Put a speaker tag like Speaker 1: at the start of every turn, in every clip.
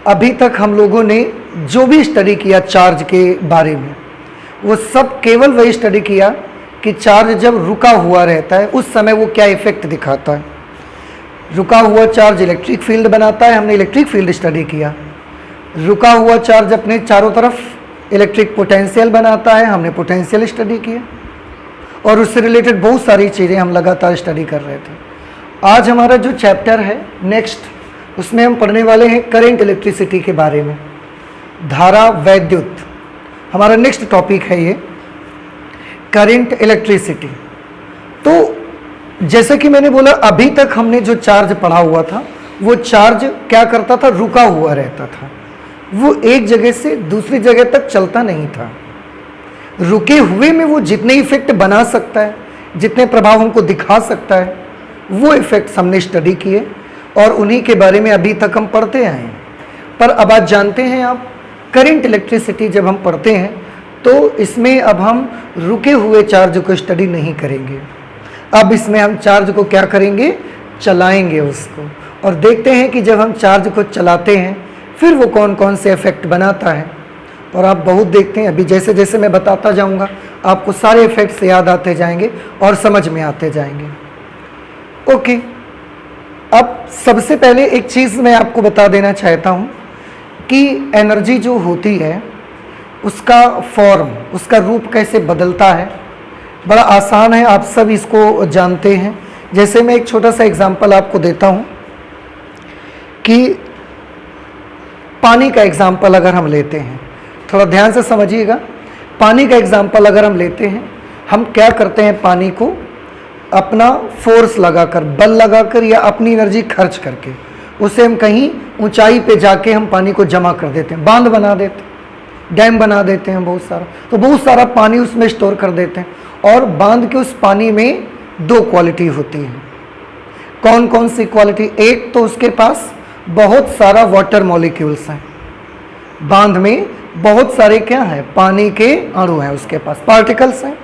Speaker 1: अभी तक हम लोगों ने जो भी स्टडी किया चार्ज के बारे में, वो सब केवल वही स्टडी किया कि चार्ज जब रुका हुआ रहता है उस समय वो क्या इफेक्ट दिखाता है। रुका हुआ चार्ज इलेक्ट्रिक फील्ड बनाता है, हमने इलेक्ट्रिक फील्ड स्टडी किया। रुका हुआ चार्ज अपने चारों तरफ इलेक्ट्रिक पोटेंशियल बनाता है, हमने पोटेंशियल स्टडी किया। और उससे रिलेटेड बहुत सारी चीज़ें हम लगातार स्टडी कर रहे थे। आज हमारा जो चैप्टर है नेक्स्ट, उसमें हम पढ़ने वाले हैं करंट इलेक्ट्रिसिटी के बारे में, धारा वैद्युत। हमारा नेक्स्ट टॉपिक है ये करंट इलेक्ट्रिसिटी। तो जैसे कि मैंने बोला, अभी तक हमने जो चार्ज पढ़ा हुआ था वो चार्ज क्या करता था, रुका हुआ रहता था। वो एक जगह से दूसरी जगह तक चलता नहीं था। रुके हुए में वो जितने इफेक्ट बना सकता है, जितने प्रभाव हमको दिखा सकता है, वो इफेक्ट्स हमने स्टडी किए और उन्हीं के बारे में अभी तक हम पढ़ते आए हैं। पर अब आज जानते हैं आप, करंट इलेक्ट्रिसिटी जब हम पढ़ते हैं तो इसमें अब हम रुके हुए चार्ज को स्टडी नहीं करेंगे। अब इसमें हम चार्ज को क्या करेंगे, चलाएंगे उसको, और देखते हैं कि जब हम चार्ज को चलाते हैं फिर वो कौन कौन से इफेक्ट बनाता है। और आप बहुत देखते हैं, अभी जैसे जैसे मैं बताता जाऊंगा आपको सारे इफेक्ट्स याद आते जाएंगे और समझ में आते जाएंगे। ओके, अब सबसे पहले एक चीज़ मैं आपको बता देना चाहता हूँ कि एनर्जी जो होती है उसका फॉर्म, उसका रूप कैसे बदलता है। बड़ा आसान है, आप सब इसको जानते हैं। जैसे मैं एक छोटा सा एग्जांपल आपको देता हूँ कि पानी का एग्जांपल अगर हम लेते हैं, थोड़ा ध्यान से समझिएगा। पानी का एग्जांपल अगर हम लेते हैं, हम क्या करते हैं, पानी को अपना फोर्स लगाकर, बल लगाकर या अपनी एनर्जी खर्च करके उसे हम कहीं ऊंचाई पे जाके हम पानी को जमा कर देते हैं, बांध बना देते हैं, डैम बना देते हैं बहुत सारा। तो बहुत सारा पानी उसमें स्टोर कर देते हैं। और बांध के उस पानी में दो क्वालिटी होती है। कौन कौन सी क्वालिटी? एक तो उसके पास बहुत सारा वाटर मॉलिक्यूल्स हैं, बांध में बहुत सारे क्या हैं, पानी के अणु हैं, उसके पास पार्टिकल्स हैं,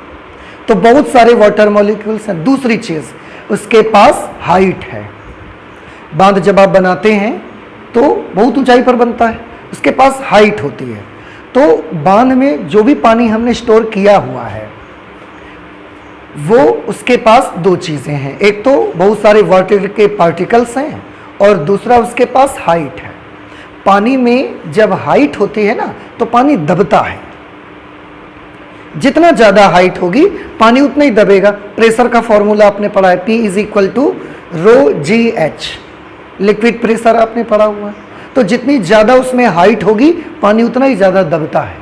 Speaker 1: तो बहुत सारे वाटर मॉलिक्यूल्स हैं। दूसरी चीज़, उसके पास हाइट है। बांध जब आप बनाते हैं तो बहुत ऊंचाई पर बनता है, उसके पास हाइट होती है। तो बांध में जो भी पानी हमने स्टोर किया हुआ है वो उसके पास दो चीज़ें हैं, एक तो बहुत सारे वाटर के पार्टिकल्स हैं और दूसरा उसके पास हाइट है। पानी में जब हाइट होती है ना तो पानी दबता है। जितना ज़्यादा हाइट होगी पानी उतना ही दबेगा। प्रेशर का फॉर्मूला आपने पढ़ा है, P = ρgh, लिक्विड प्रेशर आपने पढ़ा हुआ है। तो जितनी ज़्यादा उसमें हाइट होगी पानी उतना ही ज़्यादा दबता है।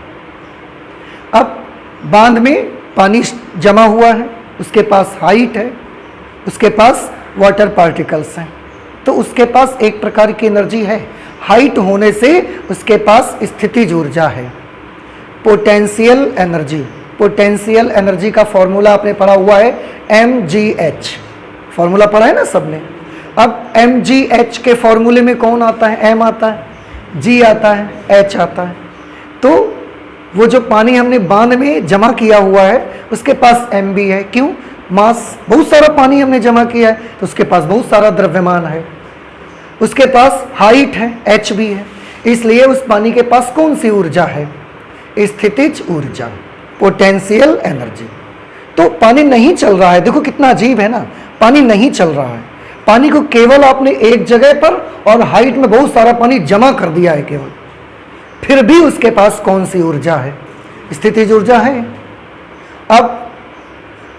Speaker 1: अब बांध में पानी जमा हुआ है, उसके पास हाइट है, उसके पास वाटर पार्टिकल्स हैं, तो उसके पास एक प्रकार की एनर्जी है। हाइट होने से उसके पास स्थितिज ऊर्जा है, पोटेंशियल एनर्जी। पोटेंशियल एनर्जी का फॉर्मूला आपने पढ़ा हुआ है mgh, फॉर्मूला पढ़ा है ना सबने। अब mgh के फॉर्मूले में कौन आता है? m आता है, g आता है, h आता है। तो वो जो पानी हमने बांध में जमा किया हुआ है उसके पास m भी है। क्यों? मास, बहुत सारा पानी हमने जमा किया है तो उसके पास बहुत सारा द्रव्यमान है। उसके पास हाइट है, h भी है, इसलिए उस पानी के पास कौन सी ऊर्जा है? स्थितिज ऊर्जा, पोटेंशियल एनर्जी। तो पानी नहीं चल रहा है, देखो कितना अजीब है ना, पानी नहीं चल रहा है। पानी को केवल आपने एक जगह पर और हाइट में बहुत सारा पानी जमा कर दिया है केवल, फिर भी उसके पास कौन सी ऊर्जा है? स्थितिज ऊर्जा है। अब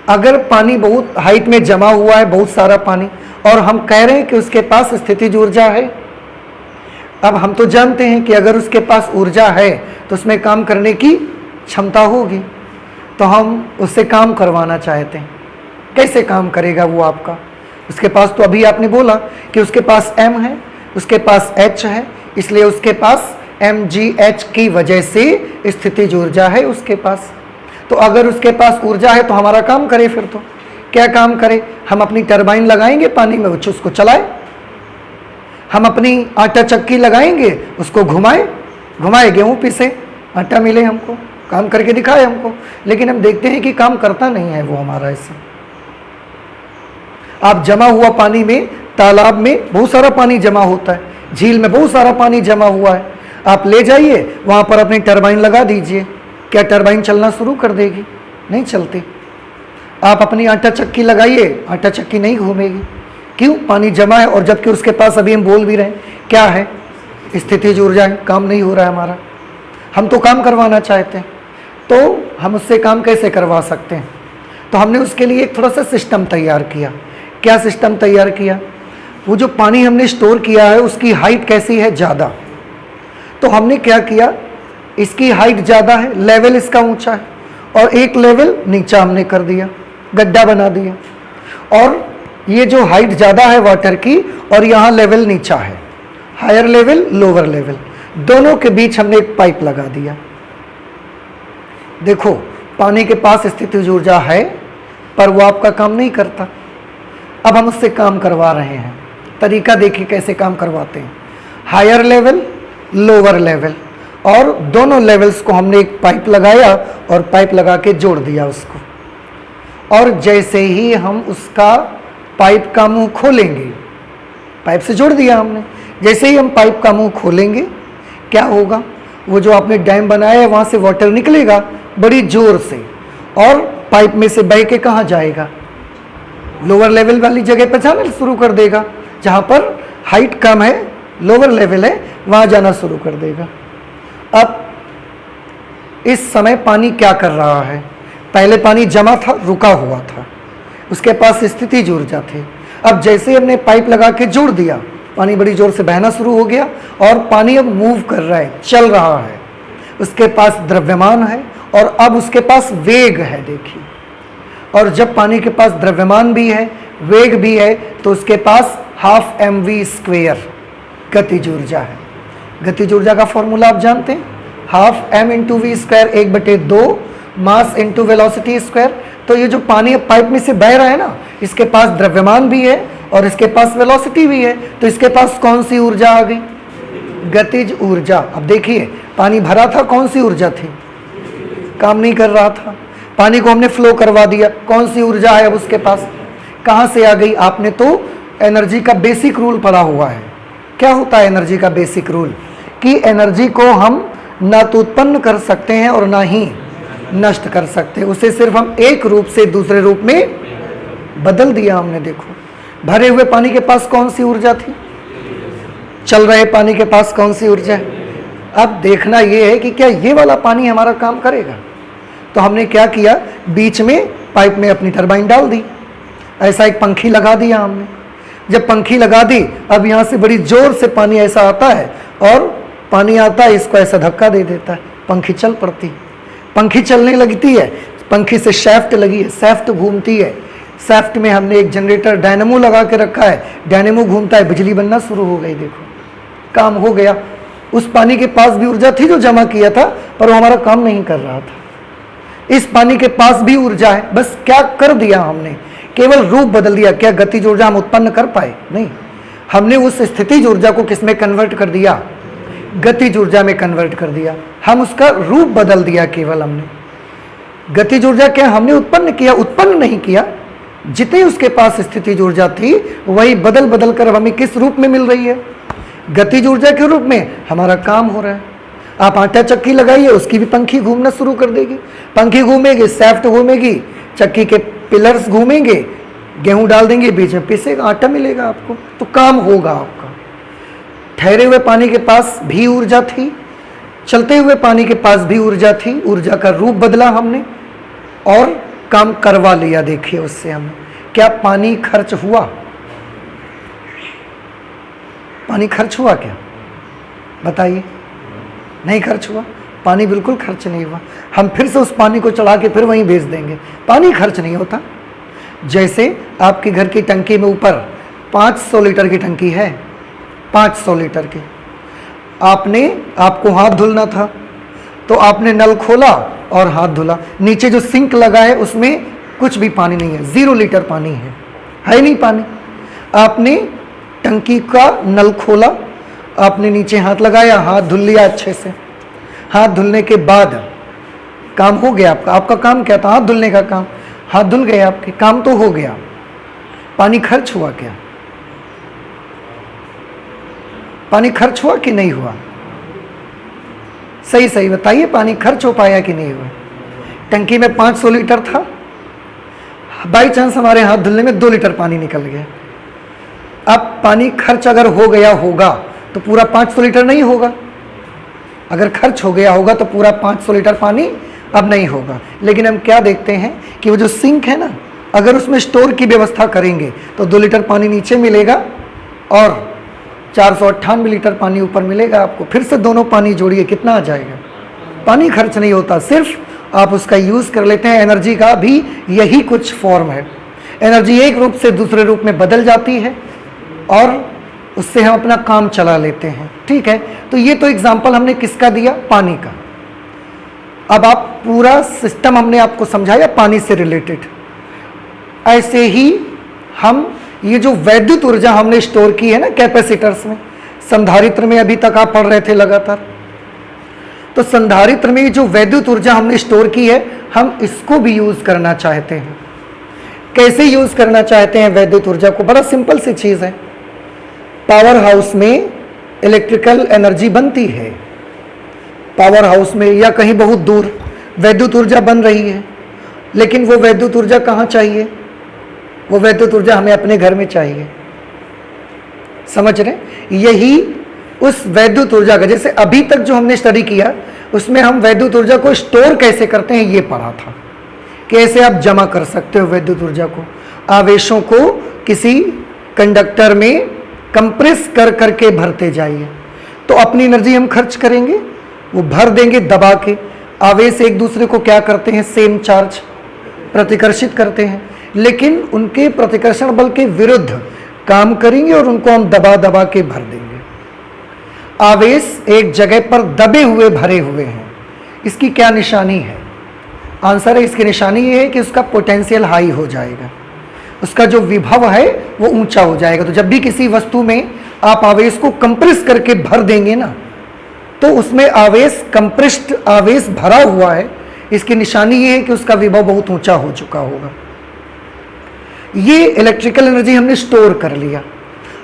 Speaker 1: अगर पानी बहुत हाइट में जमा हुआ है, बहुत सारा पानी, और हम कह रहे हैं कि उसके पास स्थितिज ऊर्जा है, अब हम तो जानते हैं कि अगर उसके पास ऊर्जा है तो उसमें काम करने की क्षमता होगी, तो हम उससे काम करवाना चाहते हैं। कैसे काम करेगा वो आपका? उसके पास तो अभी आपने बोला कि उसके पास m है, उसके पास h है, इसलिए उसके पास mgh की वजह से स्थितिज ऊर्जा है उसके पास। तो अगर उसके पास ऊर्जा है तो हमारा काम करे। फिर तो क्या काम करे? हम अपनी टरबाइन लगाएंगे पानी में, उसको चलाए। हम अपनी आटा चक्की लगाएंगे, उसको घुमाए, गेहूँ पीसे, आटा मिले हमको, काम करके दिखाए हमको। लेकिन हम देखते हैं कि काम करता नहीं है वो हमारा। ऐसा आप जमा हुआ पानी में, तालाब में बहुत सारा पानी जमा होता है, झील में बहुत सारा पानी जमा हुआ है, आप ले जाइए वहाँ पर अपनी टरबाइन लगा दीजिए, क्या टरबाइन चलना शुरू कर देगी? नहीं चलती। आप अपनी आटा चक्की लगाइए, आटा चक्की नहीं घूमेगी। क्यों? पानी जमा है, और जबकि उसके पास अभी हम बोल भी रहे हैं क्या है? स्थितिज ऊर्जा है, काम नहीं हो रहा है हमारा। हम तो काम करवाना चाहते हैं, तो हम उससे काम कैसे करवा सकते हैं? तो हमने उसके लिए एक थोड़ा सा सिस्टम तैयार किया। क्या सिस्टम तैयार किया? वो जो पानी हमने स्टोर किया है उसकी हाइट कैसी है? ज़्यादा। तो हमने क्या किया, इसकी हाइट ज़्यादा है, लेवल इसका ऊंचा है, और एक लेवल नीचा हमने कर दिया, गड्ढा बना दिया। और ये जो हाइट ज़्यादा है वाटर की, और यहाँ लेवल नीचा है, हायर लेवल लोअर लेवल, दोनों के बीच हमने एक पाइप लगा दिया। देखो, पानी के पास स्थितिज ऊर्जा है, पर वो आपका काम नहीं करता। अब हम उससे काम करवा रहे हैं। तरीका देखिए कैसे काम करवाते हैं। हायर लेवल लोअर लेवल, और दोनों लेवल्स को हमने एक पाइप लगाया और पाइप लगा के जोड़ दिया उसको। और जैसे ही हम उसका पाइप का मुंह खोलेंगे, पाइप से जोड़ दिया हमने, जैसे ही हम पाइप का मुंह खोलेंगे क्या होगा? वो जो आपने डैम बनाया है वहाँ से वाटर निकलेगा बड़ी जोर से, और पाइप में से बह के कहाँ जाएगा? लोअर लेवल वाली जगह पर जाना शुरू कर देगा। जहाँ पर हाइट कम है, लोअर लेवल है, वहाँ जाना शुरू कर देगा। अब इस समय पानी क्या कर रहा है? पहले पानी जमा था, रुका हुआ था, उसके पास स्थितिज ऊर्जा थी। अब जैसे ही हमने पाइप लगा के जोड़ दिया, पानी बड़ी जोर से बहना शुरू हो गया, और पानी अब मूव कर रहा है, चल रहा है। उसके पास द्रव्यमान है, और अब उसके पास वेग है। देखिए, और जब पानी के पास द्रव्यमान भी है, वेग भी है, तो उसके पास हाफ mv² गतिज ऊर्जा है। गतिज ऊर्जा का फॉर्मूला आप जानते हैं, half m into v², 1/2 mass into velocity square. तो ये जो पानी पाइप में से बह रहा है ना, इसके पास द्रव्यमान भी है और इसके पास वेलोसिटी भी है, तो इसके पास कौन सी ऊर्जा आ गई? गतिज ऊर्जा। अब देखिए, पानी भरा था, कौन सी ऊर्जा थी? काम नहीं कर रहा था, पानी को हमने फ्लो करवा दिया, कौन सी ऊर्जा है अब उसके पास? कहाँ से आ गई? आपने तो एनर्जी का बेसिक रूल पढ़ा हुआ है। क्या होता है एनर्जी का बेसिक रूल? कि एनर्जी को हम ना तो उत्पन्न कर सकते हैं और ना ही नष्ट कर सकते हैं, उसे सिर्फ हम एक रूप से दूसरे रूप में बदल दिया हमने। देखो, भरे हुए पानी के पास कौन सी ऊर्जा थी? चल रहे पानी के पास कौन सी ऊर्जा है? अब देखना यह है कि क्या ये वाला पानी हमारा काम करेगा। तो हमने क्या किया, बीच में पाइप में अपनी टरबाइन डाल दी, ऐसा एक पंखी लगा दिया हमने। जब पंखी लगा दी, अब यहाँ से बड़ी जोर से पानी ऐसा आता है, और पानी आता है, इसको ऐसा धक्का दे देता है, पंखी चल पड़ती। पंखी चलने लगती है, पंखी से शैफ्ट लगी है, शैफ्ट घूमती है, शैफ्ट में हमने एक जनरेटर डायनेमो लगा के रखा है, डायनेमो घूमता है, बिजली बनना शुरू हो गई। देखो, काम हो गया। उस पानी के पास भी ऊर्जा थी जो जमा किया था, पर वो हमारा काम नहीं कर रहा था। इस पानी के पास भी ऊर्जा है, बस क्या कर दिया हमने? केवल रूप बदल दिया। क्या गतिज ऊर्जा हम उत्पन्न कर पाए? नहीं, हमने उस स्थितिज ऊर्जा को किस में कन्वर्ट कर दिया? गतिज ऊर्जा में कन्वर्ट कर दिया। हम उसका रूप बदल दिया केवल हमने। गतिज ऊर्जा क्या हमने उत्पन्न किया? उत्पन्न नहीं किया। जितनी उसके पास स्थितिज ऊर्जा थी, वही बदल बदल कर हमें किस रूप में मिल रही है? गतिज ऊर्जा के रूप में हमारा काम हो रहा है। आप आटा चक्की लगाइए, उसकी भी पंखी घूमना शुरू कर देगी। पंखी घूमेगी, सैफ्ट घूमेगी, चक्की के पिलर्स घूमेंगे, गेहूं डाल देंगे, बीच में पिसेगा, आटा मिलेगा आपको, तो काम होगा आपका। ठहरे हुए पानी के पास भी ऊर्जा थी, चलते हुए पानी के पास भी ऊर्जा थी। ऊर्जा का रूप बदला हमने और काम करवा लिया। देखिए, उससे हमने क्या पानी खर्च हुआ? पानी खर्च हुआ क्या? बताइए। नहीं खर्च हुआ। पानी बिल्कुल खर्च नहीं हुआ। हम फिर से उस पानी को चढ़ा के फिर वहीं भेज देंगे, पानी खर्च नहीं होता। जैसे आपके घर की टंकी में ऊपर 500 लीटर की टंकी है, 500 लीटर की, आपको हाथ धुलना था, तो आपने नल खोला और हाथ धुला। नीचे जो सिंक लगा है उसमें कुछ भी पानी नहीं है, 0 लीटर पानी है नहीं पानी। आपने टंकी का नल खोला, आपने नीचे हाथ लगाया, हाथ धुल लिया अच्छे से। हाथ धुलने के बाद काम हो गया आपका। आपका काम क्या था? हाथ धुलने का काम। हाथ धुल गए आपके, काम तो हो गया। पानी खर्च हुआ क्या? पानी खर्च हुआ कि नहीं हुआ? सही सही बताइए, पानी खर्च हो पाया कि नहीं हुआ? टंकी में 500 लीटर था, बाई चांस हमारे हाथ धुलने में 2 लीटर पानी निकल गया। अब पानी खर्च अगर हो गया होगा तो पूरा 500 लीटर नहीं होगा। अगर खर्च हो गया होगा तो पूरा 500 लीटर पानी अब नहीं होगा। लेकिन हम क्या देखते हैं कि वो जो सिंक है ना, अगर उसमें स्टोर की व्यवस्था करेंगे तो 2 लीटर पानी नीचे मिलेगा और 498 लीटर पानी ऊपर मिलेगा आपको। फिर से दोनों पानी जोड़िए, कितना आ जाएगा? पानी खर्च नहीं होता, सिर्फ आप उसका यूज़ कर लेते हैं। एनर्जी का भी यही कुछ फॉर्म है। एनर्जी एक रूप से दूसरे रूप में बदल जाती है और उससे हम अपना काम चला लेते हैं। ठीक है, तो ये तो एग्जाम्पल हमने किसका दिया? पानी का। अब आप पूरा सिस्टम हमने आपको समझाया पानी से रिलेटेड। ऐसे ही हम ये जो वैद्युत ऊर्जा हमने स्टोर की है ना कैपेसिटर्स में, संधारित्र में अभी तक आप पढ़ रहे थे लगातार, तो संधारित्र में जो वैद्युत ऊर्जा हमने स्टोर की है, हम इसको भी यूज करना चाहते हैं। कैसे यूज करना चाहते हैं वैद्युत ऊर्जा को? बड़ा सिंपल सी चीज है। पावर हाउस में इलेक्ट्रिकल एनर्जी बनती है, पावर हाउस में या कहीं बहुत दूर वैद्युत ऊर्जा बन रही है, लेकिन वो वैद्युत ऊर्जा कहाँ चाहिए? वो वैद्युत ऊर्जा हमें अपने घर में चाहिए। समझ रहे? यही उस वैद्युत ऊर्जा का, जैसे अभी तक जो हमने स्टडी किया उसमें हम वैद्युत ऊर्जा को स्टोर कैसे करते हैं ये पढ़ा था। कैसे आप जमा कर सकते हो वैद्युत ऊर्जा को, आवेशों को किसी कंडक्टर में कंप्रेस कर करके भरते जाइए, तो अपनी एनर्जी हम खर्च करेंगे, वो भर देंगे दबा के। आवेश एक दूसरे को क्या करते हैं? सेम चार्ज प्रतिकर्षित करते हैं, लेकिन उनके प्रतिकर्षण बल के विरुद्ध काम करेंगे और उनको हम दबा दबा के भर देंगे। आवेश एक जगह पर दबे हुए भरे हुए हैं, इसकी क्या निशानी है? आंसर है, इसकी निशानी ये है कि उसका पोटेंशियल हाई हो जाएगा, उसका जो विभव है वो ऊंचा हो जाएगा। तो जब भी किसी वस्तु में आप आवेश को कंप्रेस करके भर देंगे ना, तो उसमें आवेश कंप्रेस्ड आवेश भरा हुआ है, इसकी निशानी ये है कि उसका विभव बहुत ऊंचा हो चुका होगा। ये इलेक्ट्रिकल एनर्जी हमने स्टोर कर लिया।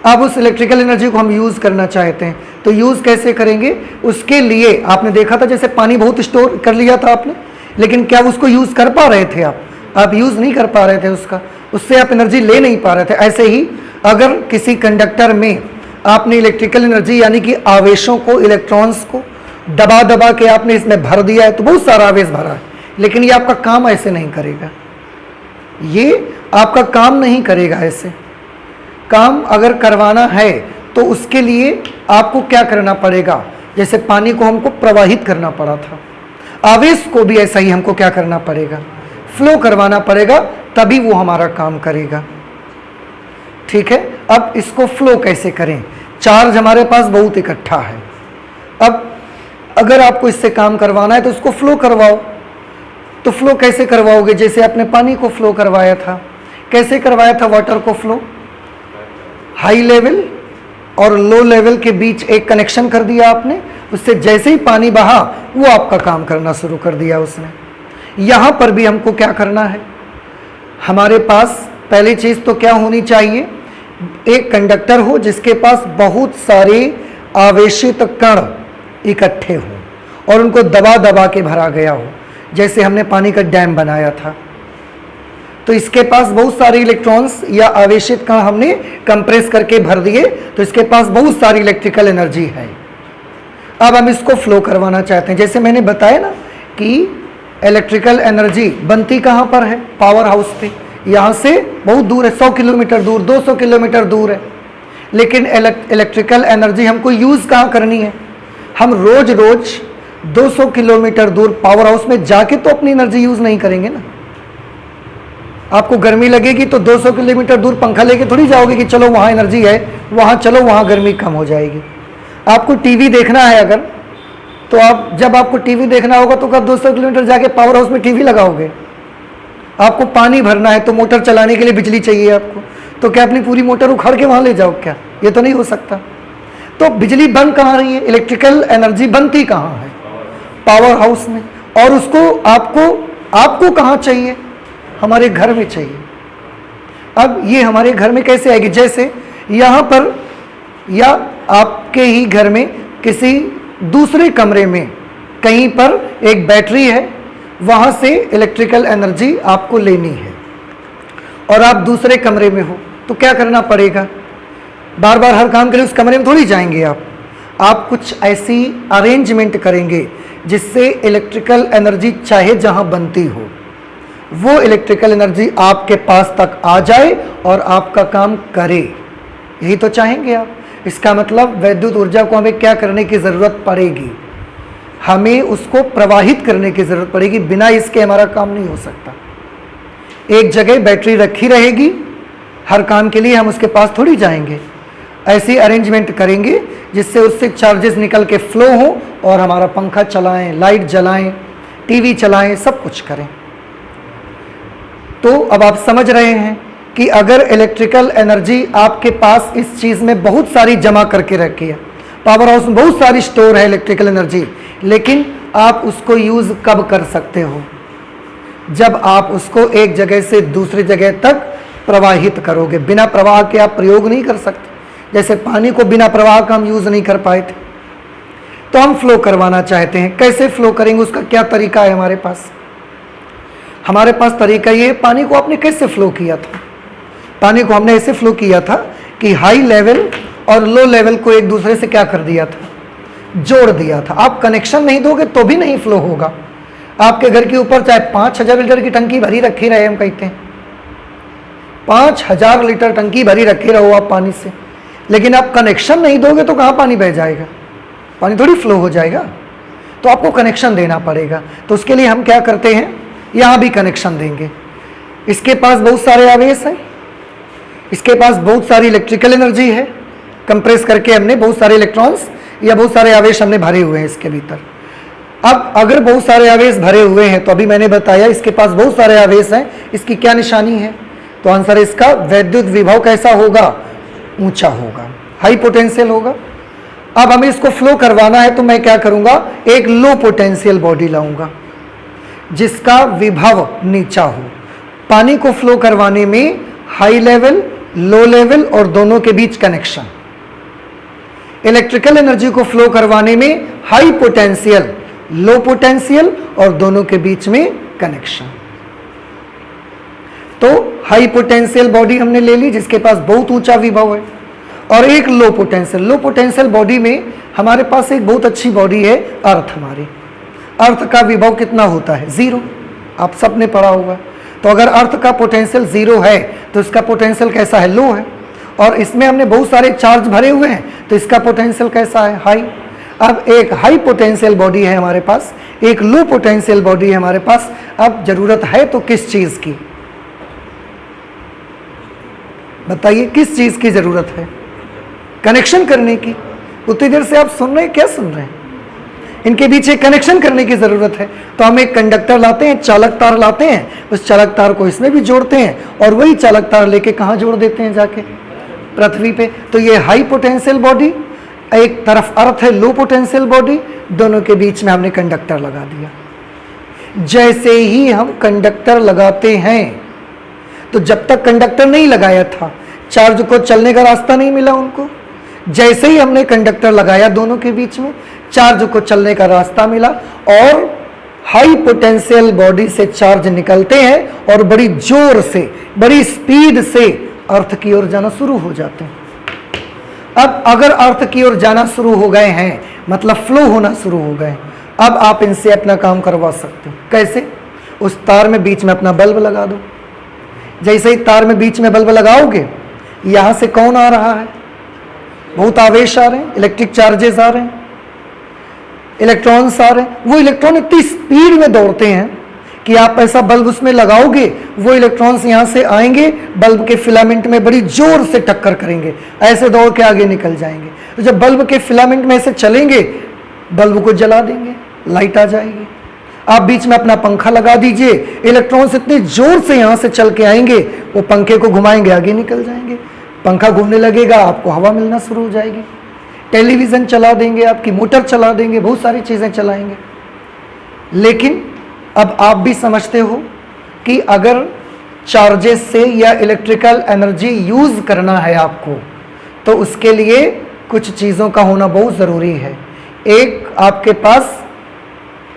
Speaker 1: अब उस इलेक्ट्रिकल एनर्जी को हम यूज करना चाहते हैं, तो यूज कैसे करेंगे? उसके लिए आपने देखा था जैसे पानी बहुत स्टोर कर लिया था आपने, लेकिन क्या उसको यूज कर पा रहे थे आप यूज नहीं कर पा रहे थे उसका, उससे आप एनर्जी ले नहीं पा रहे थे। ऐसे ही अगर किसी कंडक्टर में आपने इलेक्ट्रिकल एनर्जी यानी कि आवेशों को, इलेक्ट्रॉन्स को दबा दबा के आपने इसमें भर दिया है, तो बहुत सारा आवेश भरा है, लेकिन ये आपका काम ऐसे नहीं करेगा। ये आपका काम नहीं करेगा ऐसे। काम अगर करवाना है तो उसके लिए आपको क्या करना पड़ेगा? जैसे पानी को हमको प्रवाहित करना पड़ा था, आवेश को भी ऐसा ही हमको क्या करना पड़ेगा? फ्लो करवाना पड़ेगा, तभी वो हमारा काम करेगा। ठीक है, अब इसको फ्लो कैसे करें? चार्ज हमारे पास बहुत इकट्ठा है। अब अगर आपको इससे काम करवाना है तो उसको फ्लो करवाओ। तो फ्लो कैसे करवाओगे? जैसे आपने पानी को फ्लो करवाया था, कैसे करवाया था वाटर को फ्लो? हाई लेवल और लो लेवल के बीच एक कनेक्शन कर दिया आपने, उससे जैसे ही पानी बहा वो आपका काम करना शुरू कर दिया उसने। यहाँ पर भी हमको क्या करना है? हमारे पास पहली चीज़ तो क्या होनी चाहिए? एक कंडक्टर हो जिसके पास बहुत सारे आवेशित कण इकट्ठे हों और उनको दबा दबा के भरा गया हो, जैसे हमने पानी का डैम बनाया था। तो इसके पास बहुत सारे इलेक्ट्रॉन्स या आवेशित कण हमने कंप्रेस करके भर दिए, तो इसके पास बहुत सारी इलेक्ट्रिकल एनर्जी है। अब हम इसको फ्लो करवाना चाहते हैं। जैसे मैंने बताया ना कि इलेक्ट्रिकल एनर्जी बनती कहाँ पर है? पावर हाउस पे। यहाँ से बहुत दूर है, 100 किलोमीटर दूर, 200 किलोमीटर दूर है। लेकिन इलेक्ट्रिकल एनर्जी हमको यूज़ कहाँ करनी है? हम रोज रोज 200 किलोमीटर दूर पावर हाउस में जाके तो अपनी एनर्जी यूज़ नहीं करेंगे ना। आपको गर्मी लगेगी तो 200 किलोमीटर दूर पंखा लेके थोड़ी जाओगे कि चलो वहाँ एनर्जी है, वहाँ चलो, वहाँ गर्मी कम हो जाएगी। आपको टीवी देखना है अगर, तो आप जब आपको टीवी देखना होगा तो कब 200 किलोमीटर जाके पावर हाउस में टीवी लगाओगे? आपको पानी भरना है तो मोटर चलाने के लिए बिजली चाहिए आपको, तो क्या अपनी पूरी मोटर उखाड़ के वहाँ ले जाओ क्या? ये तो नहीं हो सकता। तो बिजली बन कहाँ रही है? इलेक्ट्रिकल एनर्जी बनती कहाँ है? पावर हाउस में। और उसको आपको कहाँ चाहिए? हमारे घर में चाहिए। अब ये हमारे घर में कैसे आएगी? जैसे यहाँ पर या आपके ही घर में किसी दूसरे कमरे में कहीं पर एक बैटरी है, वहां से इलेक्ट्रिकल एनर्जी आपको लेनी है और आप दूसरे कमरे में हो, तो क्या करना पड़ेगा? बार बार हर काम के लिए उस कमरे में थोड़ी जाएंगे आप कुछ ऐसी अरेंजमेंट करेंगे जिससे इलेक्ट्रिकल एनर्जी चाहे जहां बनती हो वो इलेक्ट्रिकल एनर्जी आपके पास तक आ जाए और आपका काम करे। यही तो चाहेंगे आप। इसका मतलब वैद्युत ऊर्जा को हमें क्या करने की ज़रूरत पड़ेगी? हमें उसको प्रवाहित करने की ज़रूरत पड़ेगी, बिना इसके हमारा काम नहीं हो सकता। एक जगह बैटरी रखी रहेगी, हर काम के लिए हम उसके पास थोड़ी जाएंगे। ऐसी अरेंजमेंट करेंगे जिससे उससे चार्जेस निकल के फ्लो हो और हमारा पंखा चलाएं, लाइट जलाएं, टीवी चलाएं, सब कुछ करें। तो अब आप समझ रहे हैं कि अगर इलेक्ट्रिकल एनर्जी आपके पास इस चीज़ में बहुत सारी जमा करके रखी है, पावर हाउस में बहुत सारी स्टोर है इलेक्ट्रिकल एनर्जी, लेकिन आप उसको यूज़ कब कर सकते हो? जब आप उसको एक जगह से दूसरी जगह तक प्रवाहित करोगे। बिना प्रवाह के आप प्रयोग नहीं कर सकते। जैसे पानी को बिना प्रवाह का हम यूज़ नहीं कर पाए थे, तो हम फ्लो करवाना चाहते हैं। कैसे फ्लो करेंगे, उसका क्या तरीका है हमारे पास? हमारे पास तरीका ये, पानी को आपने कैसे फ्लो किया था? पानी को हमने ऐसे फ्लो किया था कि हाई लेवल और लो लेवल को एक दूसरे से क्या कर दिया था? जोड़ दिया था। आप कनेक्शन नहीं दोगे तो भी नहीं फ्लो होगा। आपके घर के ऊपर चाहे 5000 लीटर की टंकी भरी रखी रहे, हम कहते हैं 5000 लीटर टंकी भरी रखे रहो आप पानी से, लेकिन आप कनेक्शन नहीं दोगे तो कहाँ पानी बह जाएगा? पानी थोड़ी फ्लो हो जाएगा। तो आपको कनेक्शन देना पड़ेगा। तो उसके लिए हम क्या करते हैं, यहाँ भी कनेक्शन देंगे। इसके पास बहुत सारे आवेश हैं, इसके पास बहुत सारी इलेक्ट्रिकल एनर्जी है, कंप्रेस करके हमने बहुत सारे इलेक्ट्रॉन्स या बहुत सारे आवेश हमने भरे हुए हैं इसके भीतर। अब अगर बहुत सारे आवेश भरे हुए हैं, तो अभी मैंने बताया इसके पास बहुत सारे आवेश हैं, इसकी क्या निशानी है? तो आंसर इसका वैद्युत विभव कैसा होगा? ऊंचा होगा, हाई पोटेंशियल होगा। अब हमें इसको फ्लो करवाना है, तो मैं क्या करूंगा? एक लो पोटेंशियल बॉडी लाऊंगा जिसका विभव नीचा हो। पानी को फ्लो करवाने में हाई लेवल, लो लेवल और दोनों के बीच कनेक्शन। इलेक्ट्रिकल एनर्जी को फ्लो करवाने में हाई पोटेंशियल, लो पोटेंशियल और दोनों के बीच में कनेक्शन। तो हाई पोटेंशियल बॉडी हमने ले ली जिसके पास बहुत ऊंचा विभव है, और एक low potential. Low potential body में हमारे पास एक बहुत अच्छी बॉडी है, अर्थ। हमारी अर्थ का विभव कितना होता है? 0। आप सबने पढ़ा होगा। तो अगर अर्थ का पोटेंशियल 0 है तो इसका पोटेंशियल कैसा है? लो है। और इसमें हमने बहुत सारे चार्ज भरे हुए हैं, तो इसका पोटेंशियल कैसा है? हाई। अब एक हाई पोटेंशियल बॉडी है हमारे पास, एक लो पोटेंशियल बॉडी है हमारे पास। अब जरूरत है तो किस चीज़ की? बताइए, किस चीज़ की जरूरत है? कनेक्शन करने की। उतनी देर से आप सुन रहे हैं, क्या सुन रहे हैं? इनके बीच एक कनेक्शन करने की जरूरत है। तो हम एक कंडक्टर लाते हैं, चालक तार लाते हैं, उस चालक तार को इसमें भी जोड़ते हैं और वही चालक तार लेके कहाँ जोड़ देते हैं? जाके पृथ्वी पे। तो ये हाई पोटेंशियल बॉडी, एक तरफ अर्थ है लो पोटेंशियल बॉडी, दोनों के बीच में हमने कंडक्टर लगा दिया। जैसे ही हम कंडक्टर लगाते हैं, तो जब तक कंडक्टर नहीं लगाया था चार्ज को चलने का रास्ता नहीं मिला उनको। जैसे ही हमने कंडक्टर लगाया दोनों के बीच में, चार्ज को चलने का रास्ता मिला और हाई पोटेंशियल बॉडी से चार्ज निकलते हैं और बड़ी जोर से, बड़ी स्पीड से अर्थ की ओर जाना शुरू हो जाते हैं। अब अगर अर्थ की ओर जाना शुरू हो गए हैं, मतलब फ्लो होना शुरू हो गए, अब आप इनसे अपना काम करवा सकते हो। कैसे? उस तार में बीच में अपना बल्ब लगा दो। जैसे ही तार में बीच में बल्ब लगाओगे, यहां से कौन आ रहा है? बहुत आवेश आ रहे हैं, इलेक्ट्रिक चार्जेस आ रहे हैं, इलेक्ट्रॉन्स आ रहे हैं। वो इलेक्ट्रॉन इतनी स्पीड में दौड़ते हैं कि आप ऐसा बल्ब उसमें लगाओगे, वो इलेक्ट्रॉन्स यहाँ से आएंगे, बल्ब के फिलामेंट में बड़ी जोर से टक्कर करेंगे, ऐसे दौड़ के आगे निकल जाएंगे। तो जब बल्ब के फिलामेंट में ऐसे चलेंगे, बल्ब को जला देंगे, लाइट आ जाएगी। आप बीच में अपना पंखा लगा दीजिए, इलेक्ट्रॉन्स इतनी जोर से यहाँ से चल के आएंगे, वो पंखे को घुमाएंगे, आगे निकल जाएंगे। पंखा घूमने लगेगा, आपको हवा मिलना शुरू हो जाएगी। टेलीविज़न चला देंगे, आपकी मोटर चला देंगे, बहुत सारी चीज़ें चलाएंगे। लेकिन अब आप भी समझते हो कि अगर चार्जेस से या इलेक्ट्रिकल एनर्जी यूज़ करना है आपको, तो उसके लिए कुछ चीज़ों का होना बहुत ज़रूरी है। एक, आपके पास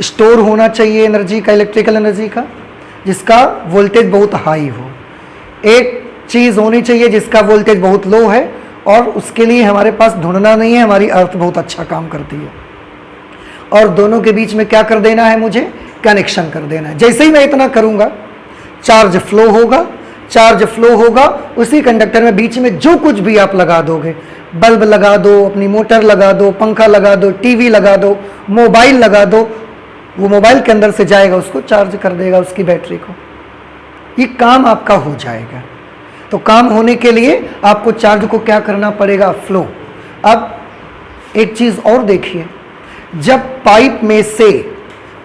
Speaker 1: स्टोर होना चाहिए एनर्जी का, इलेक्ट्रिकल एनर्जी का, जिसका वोल्टेज बहुत हाई हो। एक चीज़ होनी चाहिए जिसका वोल्टेज बहुत लो है, और उसके लिए हमारे पास ढूंढना नहीं है, हमारी अर्थ बहुत अच्छा काम करती है। और दोनों के बीच में क्या कर देना है, मुझे कनेक्शन कर देना है। जैसे ही मैं इतना करूँगा, चार्ज फ्लो होगा, चार्ज फ्लो होगा, उसी कंडक्टर में बीच में जो कुछ भी आप लगा दोगे, बल्ब लगा दो, अपनी मोटर लगा दो, पंखा लगा दो, टीवी लगा दो, मोबाइल लगा दो, वो मोबाइल के अंदर से जाएगा, उसको चार्ज कर देगा, उसकी बैटरी को। ये काम आपका हो जाएगा। तो काम होने के लिए आपको चार्ज को क्या करना पड़ेगा, फ्लो। अब एक चीज़ और देखिए, जब पाइप में से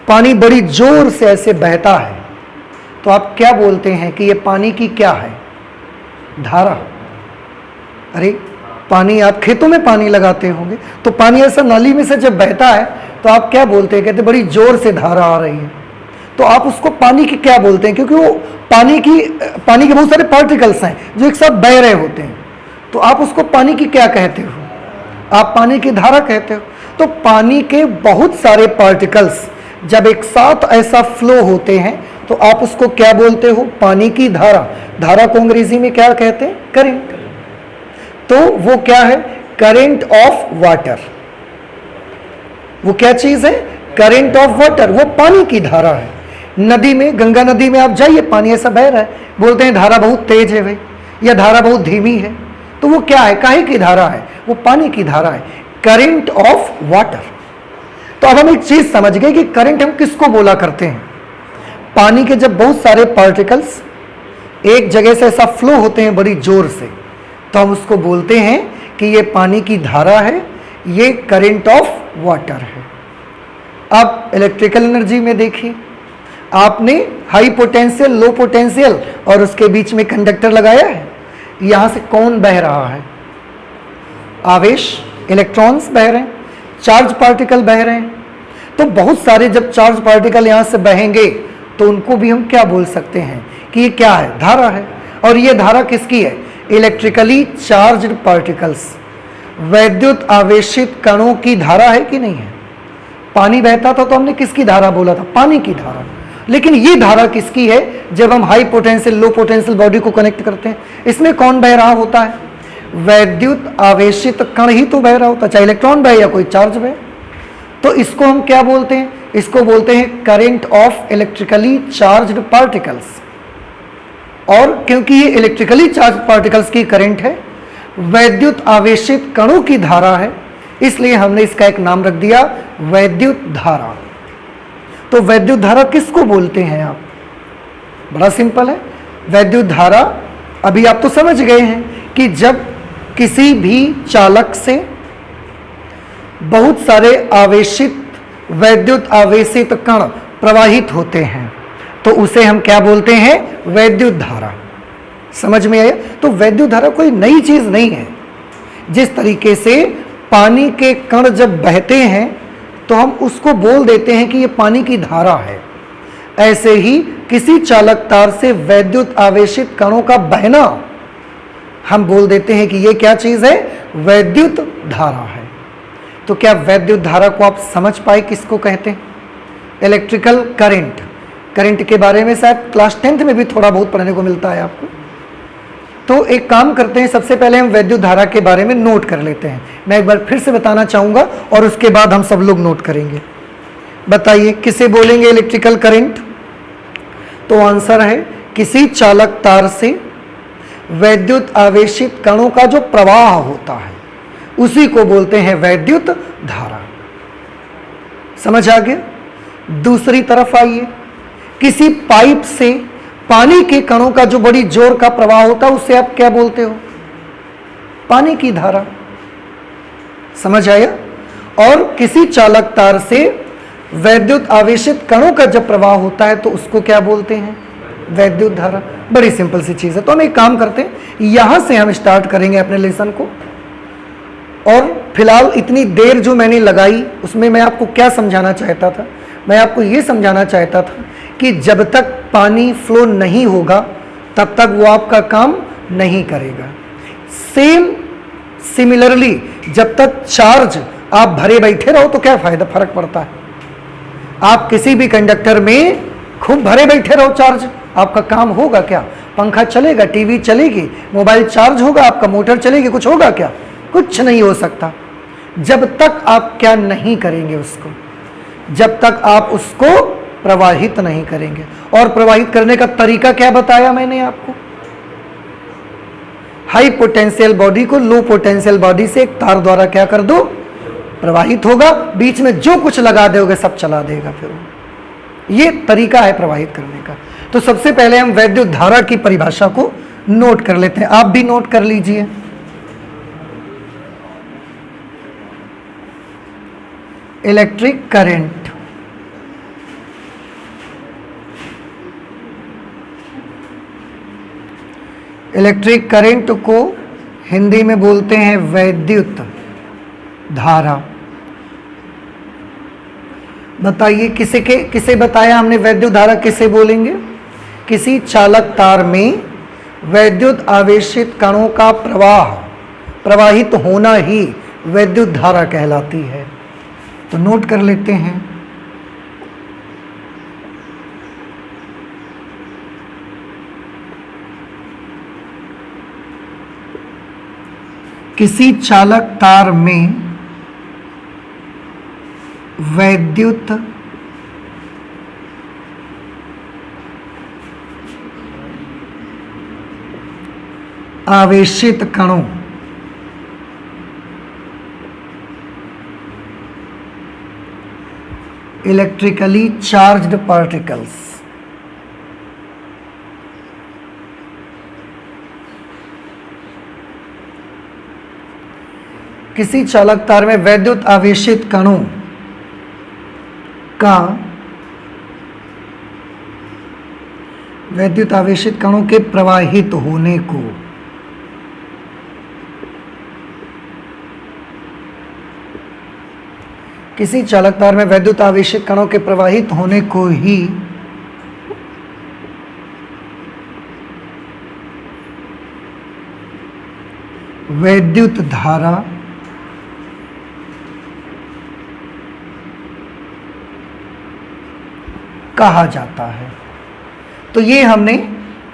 Speaker 1: पानी बड़ी जोर से ऐसे बहता है तो आप क्या बोलते हैं कि ये पानी की क्या है, धारा। अरे पानी, आप खेतों में पानी लगाते होंगे तो पानी ऐसा नाली में से जब बहता है तो आप क्या बोलते हैं, कहते बड़ी जोर से धारा आ रही है। तो आप उसको पानी की क्या बोलते हैं, क्योंकि वो पानी के बहुत सारे पार्टिकल्स हैं जो एक साथ बह रहे होते हैं। तो आप उसको पानी की क्या कहते हो, आप पानी की धारा कहते हो। तो पानी के बहुत सारे पार्टिकल्स जब एक साथ ऐसा फ्लो होते हैं तो आप उसको क्या बोलते हो, पानी की धारा। धारा को अंग्रेजी में क्या कहते हैं, करंट। तो वो क्या है, करंट ऑफ वाटर। वो क्या चीज है, करंट ऑफ वाटर, वो पानी की धारा है। नदी में, गंगा नदी में आप जाइए, पानी ऐसा बह रहा है, बोलते हैं धारा बहुत तेज है भाई, या धारा बहुत धीमी है। तो वो क्या है, काहे की धारा है, वो पानी की धारा है, करंट ऑफ वाटर। तो अब हम एक चीज समझ गए कि करंट हम किसको बोला करते हैं। पानी के जब बहुत सारे पार्टिकल्स एक जगह से ऐसा फ्लो होते हैं बड़ी जोर से, तो हम उसको बोलते हैं कि ये पानी की धारा है, ये करंट ऑफ वाटर है। अब इलेक्ट्रिकल एनर्जी में देखिए, आपने हाई पोटेंशियल, लो पोटेंशियल और उसके बीच में कंडक्टर लगाया है। यहां से कौन बह रहा है, आवेश, इलेक्ट्रॉन्स बह रहे हैं, चार्ज पार्टिकल बह रहे हैं। तो बहुत सारे जब चार्ज पार्टिकल यहां से बहेंगे तो उनको भी हम क्या बोल सकते हैं कि ये क्या है, धारा है। और ये धारा किसकी है, इलेक्ट्रिकली चार्ज्ड पार्टिकल्स, वैद्युत आवेशित कणों की धारा है कि नहीं है। पानी बहता था तो हमने किसकी धारा बोला था, पानी की धारा। लेकिन ये धारा किसकी है, जब हम high potential low potential body को कनेक्ट करते हैं, इसमें कौन बह रहा होता है, वैद्युत आवेशित कण ही तो बह रहा होता है, चाहे इलेक्ट्रॉन बहे या कोई चार्ज बहे। तो इसको हम क्या बोलते हैं, इसको बोलते हैं current of electrically charged particles. और क्योंकि ये इलेक्ट्रिकली चार्ज पार्टिकल्स की करंट है, वैद्युत आवेशित कणों की धारा है, इसलिए हमने इसका एक नाम रख दिया वैद्युत धारा। तो वैद्युत धारा किसको बोलते हैं आप, बड़ा सिंपल है। वैद्युत धारा, अभी आप तो समझ गए हैं कि जब किसी भी चालक से बहुत सारे आवेशित, वैद्युत आवेशित कण प्रवाहित होते हैं तो उसे हम क्या बोलते हैं, वैद्युत धारा। समझ में आया। तो वैद्युत धारा कोई नई चीज नहीं है। जिस तरीके से पानी के कण जब बहते हैं तो हम उसको बोल देते हैं कि ये पानी की धारा है, ऐसे ही किसी चालक तार से वैद्युत आवेशित कणों का बहना हम बोल देते हैं कि ये क्या चीज है, वैद्युत धारा है। तो क्या वैद्युत धारा को आप समझ पाए किसको कहते हैं, इलेक्ट्रिकल करंट। करंट के बारे में शायद क्लास 10th में भी थोड़ा बहुत पढ़ने को मिलता है आपको। तो एक काम करते हैं, सबसे पहले हम वैद्युत धारा के बारे में नोट कर लेते हैं। मैं एक बार फिर से बताना चाहूँगा और उसके बाद हम सब लोग नोट करेंगे। बताइए किसे बोलेंगे इलेक्ट्रिकल करंट। तो आंसर है किसी चालक तार से वैद्युत आवेशित कणों का जो प्रवाह होता है उसी को बोलते हैं वैद्युत धारा। समझ आ गया। दूसरी तरफ आइए, किसी पाइप से पानी के कणों का जो बड़ी जोर का प्रवाह होता है उसे आप क्या बोलते हो, पानी की धारा। समझ आया। और किसी चालक तार से वैद्युत आवेशित कणों का जब प्रवाह होता है तो उसको क्या बोलते हैं, वैद्युत धारा। बड़ी सिंपल सी चीज है। तो हम एक काम करते हैं, यहां से हम स्टार्ट करेंगे अपने लेसन को। और फिलहाल इतनी देर जो मैंने लगाई उसमें मैं आपको क्या समझाना चाहता था, मैं आपको ये समझाना चाहता था कि जब तक पानी फ्लो नहीं सिमिलरली जब तक चार्ज आप भरे बैठे रहो तो क्या फायदा फर्क पड़ता है। आप किसी भी कंडक्टर में खूब भरे बैठे रहो चार्ज, आपका काम होगा क्या? पंखा चलेगा, टीवी चलेगी, मोबाइल चार्ज होगा, आपका मोटर चलेगी, कुछ होगा क्या? कुछ नहीं हो सकता जब तक आप क्या नहीं करेंगे उसको, जब तक आप उसको प्रवाहित नहीं करेंगे। और प्रवाहित करने का तरीका क्या बताया मैंने आपको? हाई पोटेंशियल बॉडी को लो पोटेंशियल बॉडी से एक तार द्वारा क्या कर दो, प्रवाहित होगा, बीच में जो कुछ लगा दोगे सब चला देगा। फिर ये तरीका है प्रवाहित करने का। तो सबसे पहले हम वैद्युत धारा की परिभाषा को नोट कर लेते हैं, आप भी नोट कर लीजिए। इलेक्ट्रिक करंट इलेक्ट्रिक करंट को हिंदी में बोलते हैं वैद्युत धारा। बताइए किसे बताया हमने वैद्युत धारा किसे बोलेंगे? किसी चालक तार में वैद्युत आवेशित कणों का प्रवाहित होना ही वैद्युत धारा कहलाती है। तो नोट कर लेते हैं। किसी चालक तार में वैद्युत आवेशित कणों इलेक्ट्रिकली चार्ज्ड पार्टिकल्स किसी चालक तार में वैद्युत आवेशित कणों का वैद्युत आवेशित कणों के प्रवाहित होने को किसी चालक तार में वैद्युत आवेशित कणों के प्रवाहित होने को ही वैद्युत धारा कहा जाता है। तो ये हमने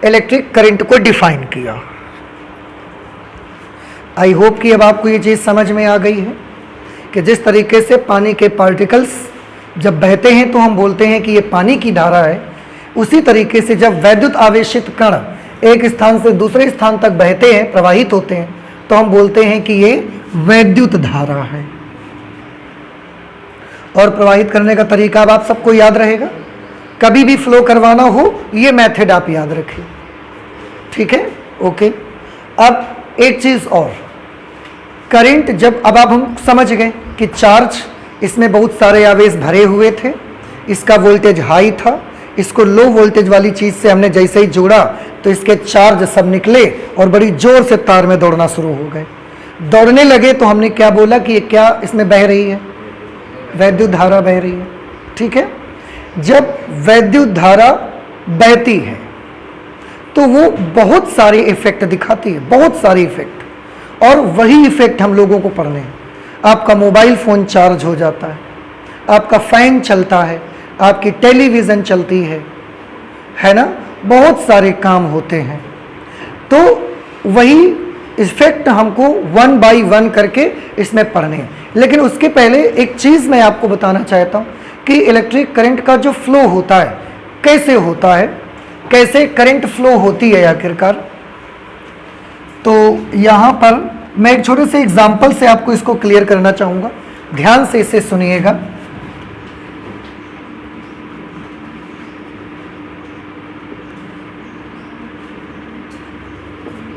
Speaker 1: इलेक्ट्रिक करंट को डिफाइन किया। आई होप कि अब आपको ये चीज़ समझ में आ गई है कि जिस तरीके से पानी के पार्टिकल्स जब बहते हैं तो हम बोलते हैं कि ये पानी की धारा है, उसी तरीके से जब वैद्युत आवेशित कण एक स्थान से दूसरे स्थान तक बहते हैं, प्रवाहित होते हैं, तो हम बोलते हैं कि ये वैद्युत धारा है। और प्रवाहित करने का तरीका अब आप सबको याद रहेगा। कभी भी फ्लो करवाना हो ये मेथड आप याद रखिए, ठीक है? ओके। अब एक चीज़ और, करंट जब अब आप हम समझ गए कि चार्ज, इसमें बहुत सारे आवेश भरे हुए थे, इसका वोल्टेज हाई था, इसको लो वोल्टेज वाली चीज़ से हमने जैसे ही जोड़ा तो इसके चार्ज सब निकले और बड़ी जोर से तार में दौड़ना शुरू हो गए। दौड़ने लगे तो हमने क्या बोला कि ये क्या इसमें बह रही है? वैद्युत धारा बह रही है, ठीक है? जब वैद्युत धारा बहती है तो वो बहुत सारे इफेक्ट दिखाती है, बहुत सारे इफेक्ट, और वही इफेक्ट हम लोगों को पढ़ने हैं। आपका मोबाइल फ़ोन चार्ज हो जाता है, आपका फ़ैन चलता है, आपकी टेलीविज़न चलती है ना? बहुत सारे काम होते हैं। तो वही इफेक्ट हमको वन बाय वन करके इसमें पढ़ने हैं। लेकिन उसके पहले एक चीज़ मैं आपको बताना चाहता हूँ कि इलेक्ट्रिक करंट का जो फ्लो होता है कैसे होता है, कैसे करंट फ्लो होती है आखिरकार। तो यहाँ पर मैं एक छोटे से एग्जाम्पल से आपको इसको क्लियर करना चाहूँगा, ध्यान से इसे सुनिएगा।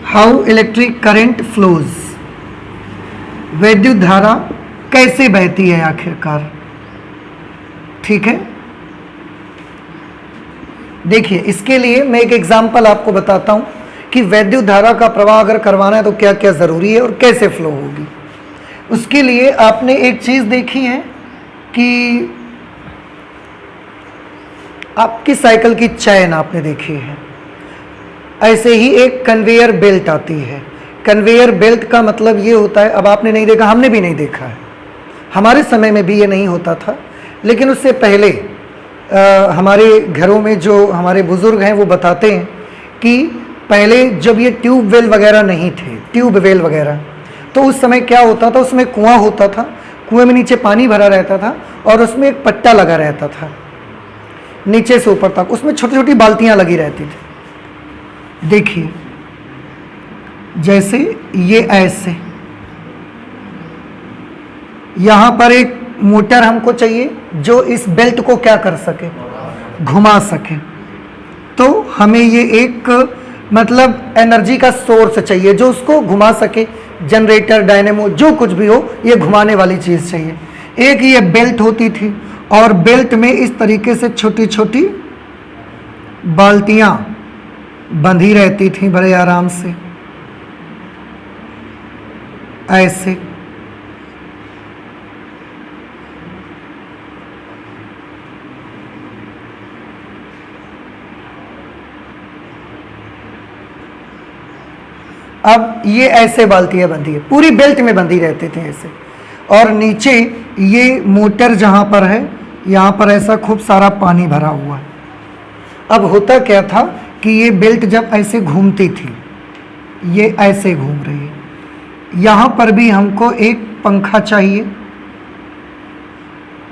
Speaker 1: हाउ इलेक्ट्रिक करंट फ्लोज, वैद्युत धारा कैसे बहती है आखिरकार, ठीक है? देखिए, इसके लिए मैं एक एग्जाम्पल आपको बताता हूं कि वैद्युत धारा का प्रवाह अगर करवाना है तो क्या क्या ज़रूरी है और कैसे फ्लो होगी। उसके लिए आपने एक चीज़ देखी है कि आपकी साइकिल की चैन आपने देखी है, ऐसे ही एक कन्वेयर बेल्ट आती है। कन्वेयर बेल्ट का मतलब ये होता है, अब आपने नहीं देखा, हमने भी नहीं देखा है, हमारे समय में भी ये नहीं होता था, लेकिन उससे पहले हमारे घरों में जो हमारे बुज़ुर्ग हैं वो बताते हैं कि पहले जब ये ट्यूबवेल वगैरह नहीं थे, ट्यूबवेल वगैरह, तो उस समय क्या होता था, उसमें कुआं होता था, कुएं में नीचे पानी भरा रहता था और उसमें एक पट्टा लगा रहता था नीचे से ऊपर तक, उसमें छोटी छोटी बाल्टियां लगी रहती थी। देखिए जैसे ये ऐसे, यहां पर एक मोटर हमको चाहिए जो इस बेल्ट को क्या कर सके, घुमा सके। तो हमें ये एक मतलब एनर्जी का सोर्स चाहिए जो उसको घुमा सके, जनरेटर, डायनेमो, जो कुछ भी हो, ये घुमाने वाली चीज़ चाहिए। एक ये बेल्ट होती थी और बेल्ट में इस तरीके से छोटी छोटी बाल्टियां बंधी रहती थी बड़े आराम से, ऐसे। अब ये ऐसे बाल्टियां बंधी है, पूरी बेल्ट में बंधी रहते थे ऐसे, और नीचे ये मोटर जहां पर है, यहाँ पर ऐसा खूब सारा पानी भरा हुआ है। अब होता क्या था कि ये बेल्ट जब ऐसे घूमती थी, ये ऐसे घूम रही है, यहाँ पर भी हमको एक पंखा चाहिए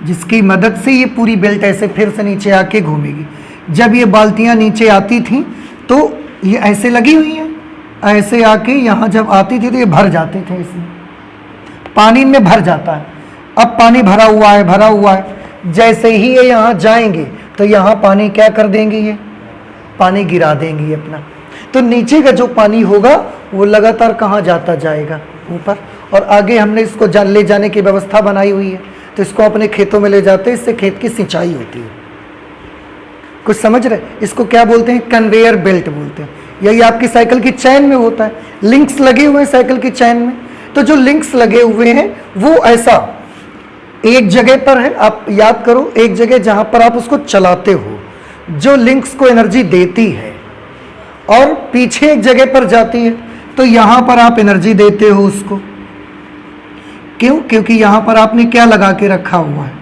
Speaker 1: जिसकी मदद से ये पूरी बेल्ट ऐसे फिर से नीचे आके घूमेगी। जब ये बाल्टियाँ नीचे आती थी तो ये ऐसे लगी हुई हैं, ऐसे आके यहाँ जब आती थी तो ये भर जाते थे, इसमें पानी में भर जाता है। अब पानी भरा हुआ है, भरा हुआ है, जैसे ही ये यहाँ जाएंगे तो यहाँ पानी क्या कर देंगे, ये पानी गिरा देंगी अपना। तो नीचे का जो पानी होगा वो लगातार कहाँ जाता जाएगा, ऊपर, और आगे हमने इसको ले जाने की व्यवस्था बनाई हुई है, तो इसको अपने खेतों में ले जाते हैं, इससे खेत की सिंचाई होती है। कुछ समझ रहे? इसको क्या बोलते हैं, कन्वेयर बेल्ट बोलते हैं। यही आपकी साइकिल की चैन में होता है, लिंक्स लगे हुए हैं साइकिल की चैन में, तो जो लिंक्स लगे हुए हैं वो ऐसा एक जगह पर है, आप याद करो, एक जगह जहां पर आप उसको चलाते हो, जो लिंक्स को एनर्जी देती है, और पीछे एक जगह पर जाती है, तो यहां पर आप एनर्जी देते हो उसको। क्यों? क्योंकि यहां पर आपने क्या लगा के रखा हुआ है,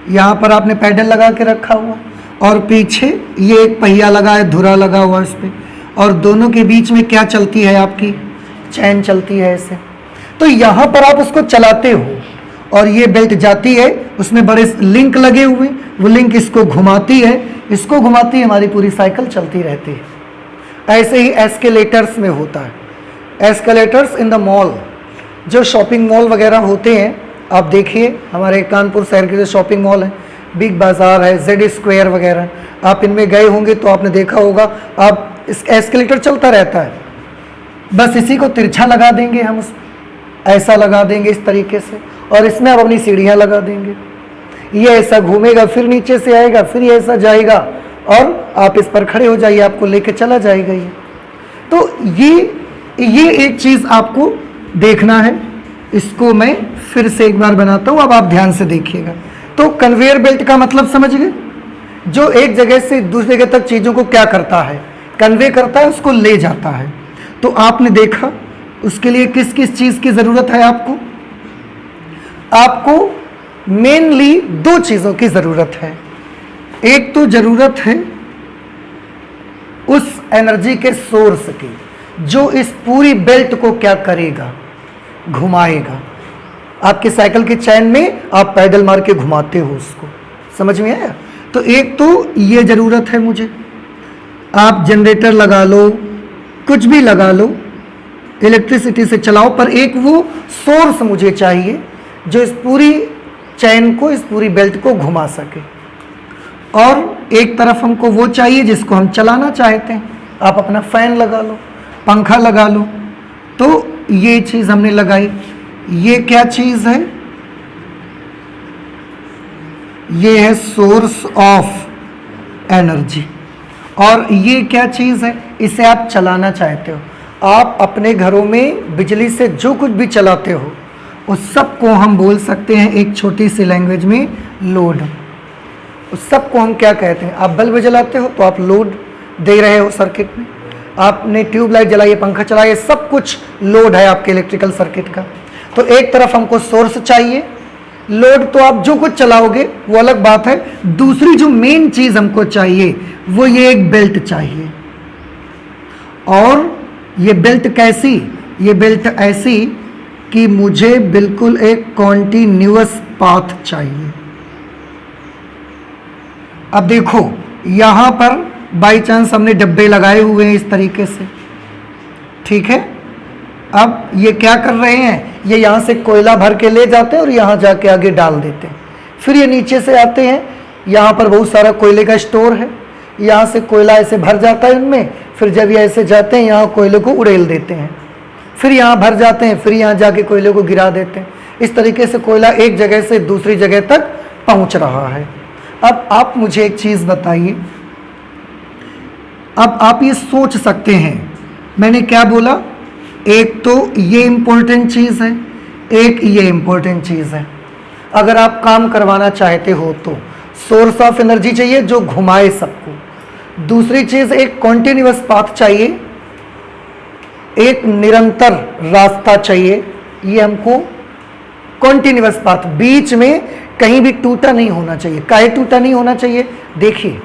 Speaker 1: यहां पर आपने पैडल लगा के रखा हुआ, और पीछे ये एक पहिया लगा है, धुरा लगा हुआ है उस पर, और दोनों के बीच में क्या चलती है, आपकी चैन चलती है ऐसे। तो यहाँ पर आप उसको चलाते हो और ये बेल्ट जाती है, उसमें बड़े लिंक लगे हुए, वो लिंक इसको घुमाती है, इसको घुमाती है, हमारी पूरी साइकिल चलती रहती है। ऐसे ही एस्केलेटर्स में होता है, एस्केलेटर्स इन द मॉल, जो शॉपिंग मॉल वगैरह होते हैं, आप देखिए हमारे कानपुर शहर के जो शॉपिंग मॉल हैं, बिग बाज़ार है, जेड स्क्वायर वगैरह, आप इनमें गए होंगे तो आपने देखा होगा, आप इस एस्केलेटर चलता रहता है, बस इसी को तिरछा लगा देंगे हम, उस ऐसा लगा देंगे इस तरीके से, और इसमें आप अपनी सीढ़ियाँ लगा देंगे, ये ऐसा घूमेगा, फिर नीचे से आएगा, फिर ये ऐसा जाएगा, और आप इस पर खड़े हो जाइए, आपको लेके चला जाएगा ये। तो ये एक चीज़ आपको देखना है, इसको मैं फिर से एक बार बनाता हूँ, अब आप ध्यान से देखिएगा। तो कन्वेयर बेल्ट का मतलब समझ गए, जो एक जगह से दूसरी जगह तक चीज़ों को क्या करता है, कन्वे करता है, उसको ले जाता है। तो आपने देखा उसके लिए किस किस चीज़ की ज़रूरत है, आपको मेनली दो चीज़ों की ज़रूरत है। एक तो ज़रूरत है उस एनर्जी के सोर्स की जो इस पूरी बेल्ट को क्या करेगा, घुमाएगा। आपकी साइकिल की चैन में आप पैडल मार के घुमाते हो उसको, समझ में आया? तो एक तो ये ज़रूरत है मुझे, आप जनरेटर लगा लो, कुछ भी लगा लो, इलेक्ट्रिसिटी से चलाओ, पर एक वो सोर्स मुझे चाहिए जो इस पूरी चैन को, इस पूरी बेल्ट को घुमा सके। और एक तरफ हमको वो चाहिए जिसको हम चलाना चाहते हैं, आप अपना फैन लगा लो, पंखा लगा लो। तो ये चीज़ हमने लगाई, ये क्या चीज़ है, ये है सोर्स ऑफ एनर्जी। और ये क्या चीज़ है, इसे आप चलाना चाहते हो। आप अपने घरों में बिजली से जो कुछ भी चलाते हो उस सब को हम बोल सकते हैं एक छोटी सी लैंग्वेज में लोड। उस सब को हम क्या कहते हैं, आप बल्ब जलाते हो तो आप लोड दे रहे हो सर्किट में, आपने ट्यूबलाइट जलाई, पंखा चलाया, सब कुछ लोड है आपके इलेक्ट्रिकल सर्किट का। तो एक तरफ हमको सोर्स चाहिए, लोड तो आप जो कुछ चलाओगे वो अलग बात है। दूसरी जो मेन चीज हमको चाहिए वो ये एक बेल्ट चाहिए। और ये बेल्ट कैसी? ये बेल्ट ऐसी कि मुझे बिल्कुल एक कॉन्टिन्यूअस पाथ चाहिए। अब देखो यहां पर बाई चांस हमने डब्बे लगाए हुए हैं इस तरीके से, ठीक है। अब ये क्या कर रहे हैं, ये यहां से कोयला भर के ले जाते हैं और यहां जाके आगे डाल देते हैं। फिर ये नीचे से आते हैं, यहां पर बहुत सारा कोयले का स्टोर है, यहां से कोयला ऐसे भर जाता है इनमें। फिर जब ये ऐसे जाते हैं यहां कोयले को उड़ेल देते हैं, फिर यहां भर जाते हैं, फिर यहां जाके कोयले को गिरा देते हैं। इस तरीके से कोयला एक जगह से दूसरी जगह तक पहुंच रहा है। अब आप मुझे एक चीज बताइए, अब आप ये सोच सकते हैं मैंने क्या बोला, एक तो ये इंपॉर्टेंट चीज है, एक ये इंपॉर्टेंट चीज है। अगर आप काम करवाना चाहते हो तो सोर्स ऑफ एनर्जी चाहिए जो घुमाए सबको। दूसरी चीज एक कॉन्टिन्यूअस पाथ चाहिए, एक निरंतर रास्ता चाहिए। ये हमको कॉन्टिन्यूअस पाथ, बीच में कहीं भी टूटा नहीं होना चाहिए। काहे टूटा नहीं होना चाहिए? देखिए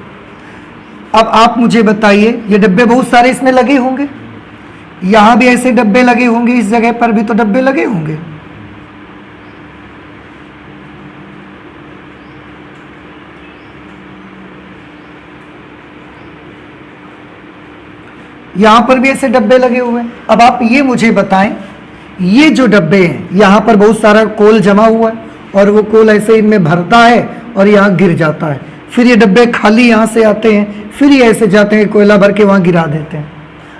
Speaker 1: अब आप मुझे बताइए, ये डब्बे बहुत सारे इसमें लगे होंगे, यहां भी ऐसे डब्बे लगे होंगे, इस जगह पर भी तो डब्बे लगे होंगे। यहां पर भी ऐसे डब्बे लगे हुए हैं। अब आप ये मुझे बताएं, ये जो डब्बे हैं यहां पर बहुत सारा कोल जमा हुआ है और वो कोल ऐसे इनमें भरता है और यहां गिर जाता है। फिर ये डब्बे खाली यहां से आते हैं, फिर ये ऐसे जाते हैं, कोयला भर के वहां गिरा देते हैं।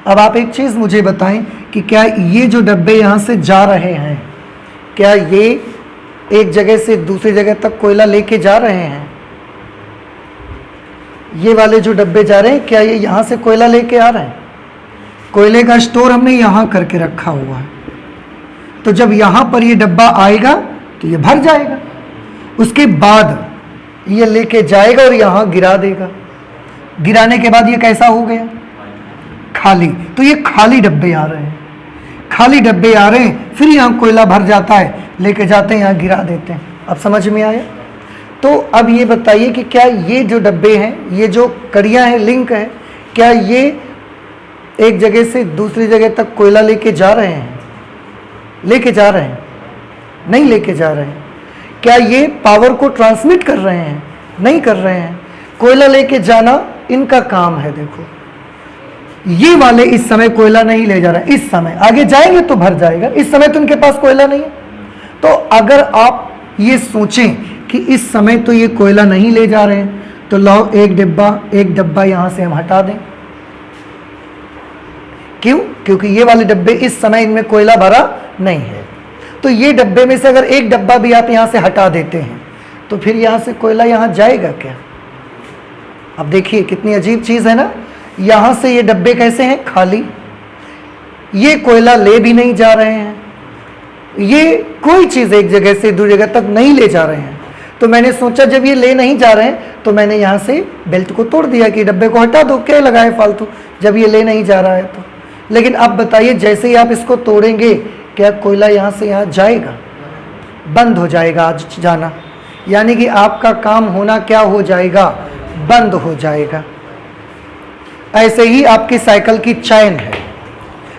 Speaker 1: अब आप एक चीज मुझे बताएं कि क्या ये जो डब्बे यहां से जा रहे हैं, क्या ये एक जगह से दूसरी जगह तक कोयला लेके जा रहे हैं? ये वाले जो डब्बे जा रहे हैं, क्या ये यहां से कोयला लेके आ रहे हैं? कोयले का स्टोर हमने यहां करके रखा हुआ है, तो जब यहां पर ये डब्बा आएगा तो ये भर जाएगा, उसके बाद ये लेके जाएगा और यहां गिरा देगा। गिराने के बाद ये कैसा हो गया? खाली। तो ये खाली डब्बे आ रहे हैं, खाली डब्बे आ रहे हैं, फिर यहां कोयला भर जाता है, लेके जाते हैं, यहां गिरा देते हैं। अब समझ में आया? तो अब ये बताइए कि क्या ये जो डब्बे हैं, ये जो कड़ियां हैं, लिंक है, क्या ये एक जगह से दूसरी जगह तक कोयला लेके जा रहे हैं? लेके जा रहे हैं? नहीं लेके जा रहे हैं। क्या ये पावर को ट्रांसमिट कर रहे हैं? नहीं कर रहे हैं। कोयला लेके जाना इनका काम है। देखो ये वाले इस समय कोयला नहीं ले जा रहे हैं, इस समय आगे जाएंगे तो भर जाएगा, इस समय तो इनके पास कोयला नहीं है। तो अगर आप ये सोचें कि इस समय तो ये कोयला नहीं ले जा रहे हैं, तो लाओ एक डब्बा यहां से हम हटा दें। क्यों? क्योंकि ये वाले डब्बे इस समय इनमें कोयला भरा नहीं है। तो ये डब्बे में से अगर एक डब्बा भी आप यहां से हटा देते हैं तो फिर यहां से कोयला यहां जाएगा क्या? अब देखिए कितनी अजीब चीज है ना। यहां से ये डब्बे कैसे हैं? खाली। ये कोयला ले भी नहीं जा रहे हैं, ये कोई चीज एक जगह से दूसरी जगह तक नहीं ले जा रहे हैं। तो मैंने सोचा जब ये ले नहीं जा रहे हैं तो मैंने यहां से बेल्ट को तोड़ दिया कि डब्बे को हटा दो, क्या लगाए फालतू, जब ये ले नहीं जा रहा है तो। लेकिन अब बताइए जैसे ही आप इसको तोड़ेंगे क्या कोयला यहां से यहां जाएगा? बंद हो जाएगा आज जाना, यानी कि आपका काम होना क्या हो जाएगा? बंद हो जाएगा। ऐसे ही आपकी साइकिल की चैन है,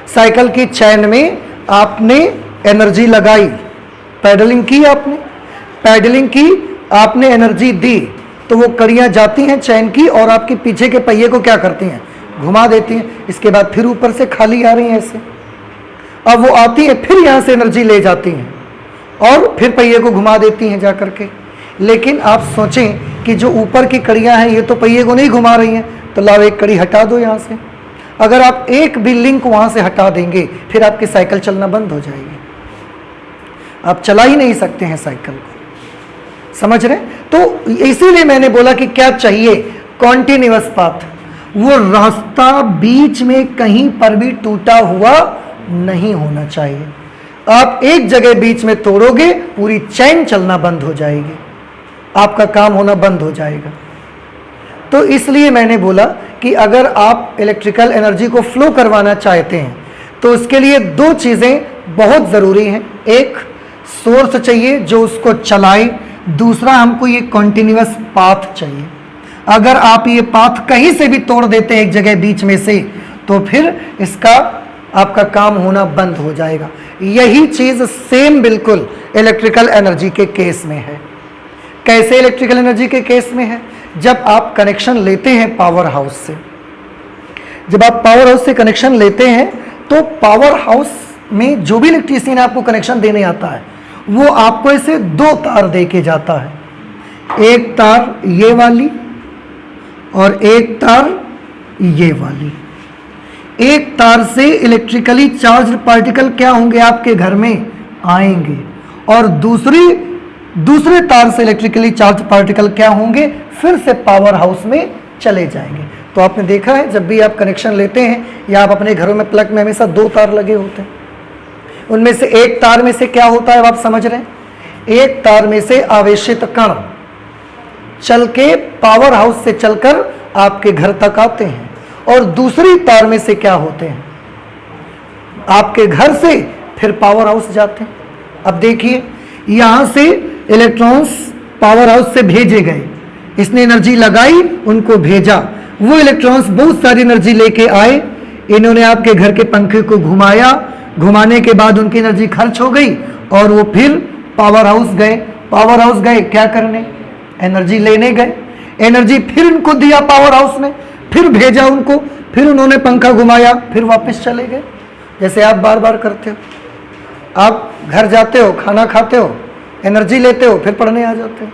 Speaker 1: साइकिल की चैन में आपने एनर्जी लगाई, पैडलिंग की, आपने पैडलिंग की, आपने एनर्जी दी, तो वो कड़ियां जाती हैं चैन की और आपके पीछे के पहिए को क्या करती हैं? घुमा देती हैं। इसके बाद फिर ऊपर से खाली आ रही हैं ऐसे, अब वो आती है फिर यहां से एनर्जी ले जाती हैं और फिर पहिए को घुमा देती हैं जा करके। लेकिन आप सोचें कि जो ऊपर की कड़ियां हैं ये तो पहिए को नहीं घुमा रही हैं, तो लाओ एक कड़ी हटा दो यहां से। अगर आप एक भी लिंक वहां से हटा देंगे फिर आपकी साइकिल चलना बंद हो जाएगी, आप चला ही नहीं सकते हैं साइकिल को। समझ रहे? तो इसीलिए मैंने बोला कि क्या चाहिए? Continuous path. वो रास्ता बीच में कहीं पर भी टूटा हुआ नहीं होना चाहिए। आप एक जगह बीच में तोड़ोगे पूरी चैन चलना बंद हो जाएगी, आपका काम होना बंद हो जाएगा। तो इसलिए मैंने बोला कि अगर आप इलेक्ट्रिकल एनर्जी को फ्लो करवाना चाहते हैं तो उसके लिए दो चीज़ें बहुत ज़रूरी हैं। एक सोर्स चाहिए जो उसको चलाए, दूसरा हमको ये कॉन्टिन्यूअस पाथ चाहिए। अगर आप ये पाथ कहीं से भी तोड़ देते हैं एक जगह बीच में से, तो फिर इसका आपका काम होना बंद हो जाएगा। यही चीज़ सेम बिल्कुल इलेक्ट्रिकल एनर्जी के केस में है। कैसे इलेक्ट्रिकल एनर्जी के केस में है? जब आप कनेक्शन लेते हैं पावर हाउस से, जब आप पावर हाउस से कनेक्शन लेते हैं तो पावर हाउस में जो भी इलेक्ट्रीशियन आपको कनेक्शन देने आता है वो आपको ऐसे दो तार दे के जाता है, एक तार ये वाली और एक तार ये वाली। एक तार से इलेक्ट्रिकली चार्ज पार्टिकल क्या होंगे, आपके घर में आएंगे, और दूसरे तार से इलेक्ट्रिकली चार्ज पार्टिकल क्या होंगे, फिर से पावर हाउस में चले जाएंगे। तो आपने देखा है जब भी आप कनेक्शन लेते हैं या आप अपने घरों में प्लग में हमेशा दो तार लगे होते हैं, उनमें से एक तार में से क्या होता है आप समझ रहे हैं, एक तार में से आवेशित कण चल के पावर हाउस से चलकर आपके घर तक आते हैं, और दूसरी तार में से क्या होते हैं, आपके घर से फिर पावर हाउस जाते हैं। अब देखिए यहां से इलेक्ट्रॉन्स पावर हाउस से भेजे गए, इसने एनर्जी लगाई, उनको भेजा, वो इलेक्ट्रॉन्स बहुत सारी एनर्जी लेके आए, इन्होंने आपके घर के पंखे को घुमाया, घुमाने के बाद उनकी एनर्जी खर्च हो गई और वो फिर पावर हाउस गए। पावर हाउस गए क्या करने, एनर्जी लेने गए, एनर्जी फिर उनको दिया पावर हाउस ने, फिर भेजा उनको, फिर उन्होंने पंखा घुमाया, फिर वापस चले गए। जैसे आप बार बार करते हो, आप घर जाते हो, खाना खाते हो, एनर्जी लेते हो, फिर पढ़ने आ जाते हो,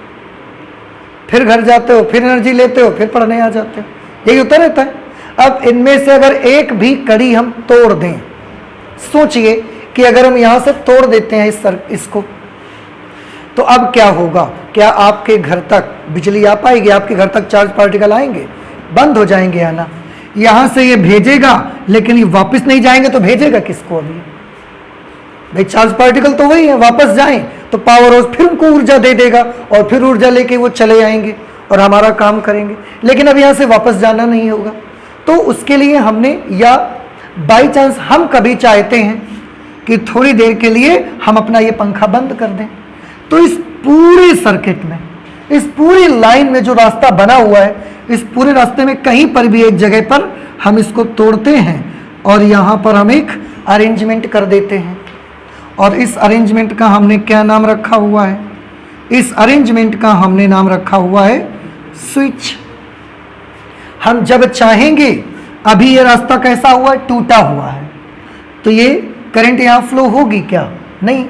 Speaker 1: फिर घर जाते हो, फिर एनर्जी लेते हो, फिर पढ़ने आ जाते हो, यही होता रहता है। अब इनमें से अगर एक भी कड़ी हम तोड़ दें, सोचिए कि अगर हम यहां से तोड़ देते हैं इसको, तो अब क्या होगा, क्या आपके घर तक बिजली आ पाएगी, आपके घर तक चार्ज पार्टिकल आएंगे, बंद हो जाएंगे आना। यहां से ये भेजेगा लेकिन ये वापस नहीं जाएंगे, तो भेजेगा किसको अभी भाई, चार्ज पार्टिकल तो वही है, वापस जाएं तो पावर हाउस फिर उनको ऊर्जा दे देगा और फिर ऊर्जा लेके वो चले आएंगे और हमारा काम करेंगे। लेकिन अब यहाँ से वापस जाना नहीं होगा, तो उसके लिए हमने, या बाई चांस हम कभी चाहते हैं कि थोड़ी देर के लिए हम अपना ये पंखा बंद कर दें, तो इस पूरे सर्किट में, इस पूरी लाइन में जो रास्ता बना हुआ है, इस पूरे रास्ते में कहीं पर भी एक जगह पर हम इसको तोड़ते हैं और यहाँ पर हम एक अरेंजमेंट कर देते हैं, और इस अरेंजमेंट का हमने क्या नाम रखा हुआ है, इस अरेंजमेंट का हमने नाम रखा हुआ है स्विच। हम जब चाहेंगे, अभी ये रास्ता कैसा हुआ है, टूटा हुआ है, तो ये करंट यहाँ फ्लो होगी क्या, नहीं।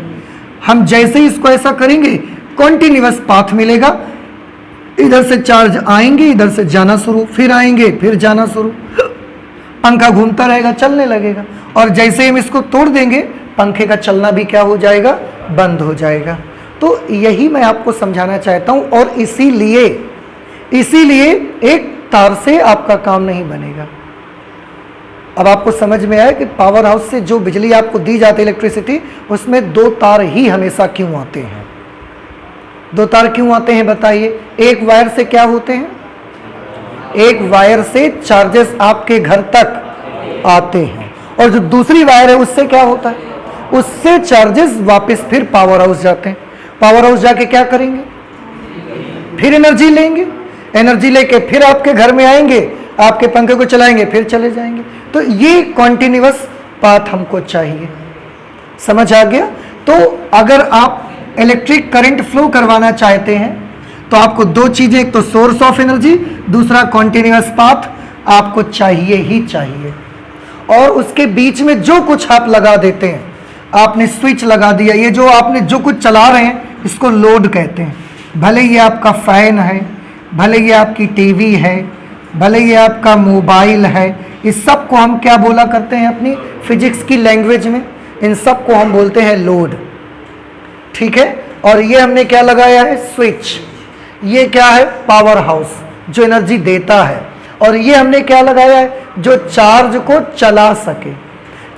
Speaker 1: हम जैसे ही इसको ऐसा करेंगे कॉन्टिन्यूअस पाथ मिलेगा, इधर से चार्ज आएंगे, इधर से जाना शुरू, फिर आएंगे, फिर जाना शुरू, पंखा घूमता रहेगा, चलने लगेगा। और जैसे ही हम इसको तोड़ देंगे, पंखे का चलना भी क्या हो जाएगा, बंद हो जाएगा। तो यही मैं आपको समझाना चाहता हूं, और इसीलिए एक तार से आपका काम नहीं बनेगा। अब आपको समझ में आया कि पावर हाउस से जो बिजली आपको दी जाती है, इलेक्ट्रिसिटी, उसमें दो तार ही हमेशा क्यों आते हैं, दो तार क्यों आते हैं बताइए। एक वायर से क्या होते हैं, एक वायर से चार्जेस आपके घर तक आते हैं, और जो दूसरी वायर है उससे क्या होता है, उससे चार्जेस वापस फिर पावर हाउस जाते हैं। पावर हाउस जाके क्या करेंगे, फिर एनर्जी लेंगे, एनर्जी लेके फिर आपके घर में आएंगे, आपके पंखे को चलाएंगे, फिर चले जाएंगे। तो ये कॉन्टिन्यूअस पाथ हमको चाहिए, समझ आ गया। तो अगर आप इलेक्ट्रिक करंट फ्लो करवाना चाहते हैं तो आपको दो चीजें, एक तो सोर्स ऑफ एनर्जी, दूसरा कॉन्टिन्यूअस पाथ आपको चाहिए ही चाहिए। और उसके बीच में जो कुछ आप लगा देते हैं, आपने स्विच लगा दिया, ये जो आपने जो कुछ चला रहे हैं इसको लोड कहते हैं। भले ये आपका फैन है, भले ये आपकी टीवी है, भले ये आपका मोबाइल है, इस सब को हम क्या बोला करते हैं अपनी फिजिक्स की लैंग्वेज में, इन सब को हम बोलते हैं लोड, ठीक है। और ये हमने क्या लगाया है, स्विच। ये क्या है, पावर हाउस जो एनर्जी देता है। और ये हमने क्या लगाया है, जो चार्ज को चला सके,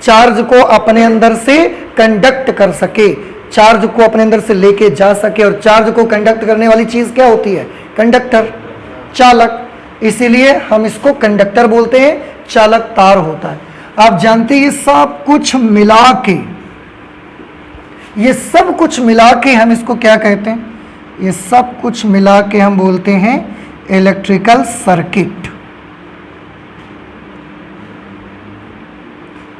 Speaker 1: चार्ज को अपने अंदर से कंडक्ट कर सके, चार्ज को अपने अंदर से लेके जा सके। और चार्ज को कंडक्ट करने वाली चीज क्या होती है, कंडक्टर, चालक। इसीलिए हम इसको कंडक्टर बोलते हैं, चालक तार होता है। आप जानते हैं ये सब कुछ मिला के, ये सब कुछ मिला के हम इसको क्या कहते हैं? ये सब कुछ मिला के हम बोलते हैं इलेक्ट्रिकल सर्किट।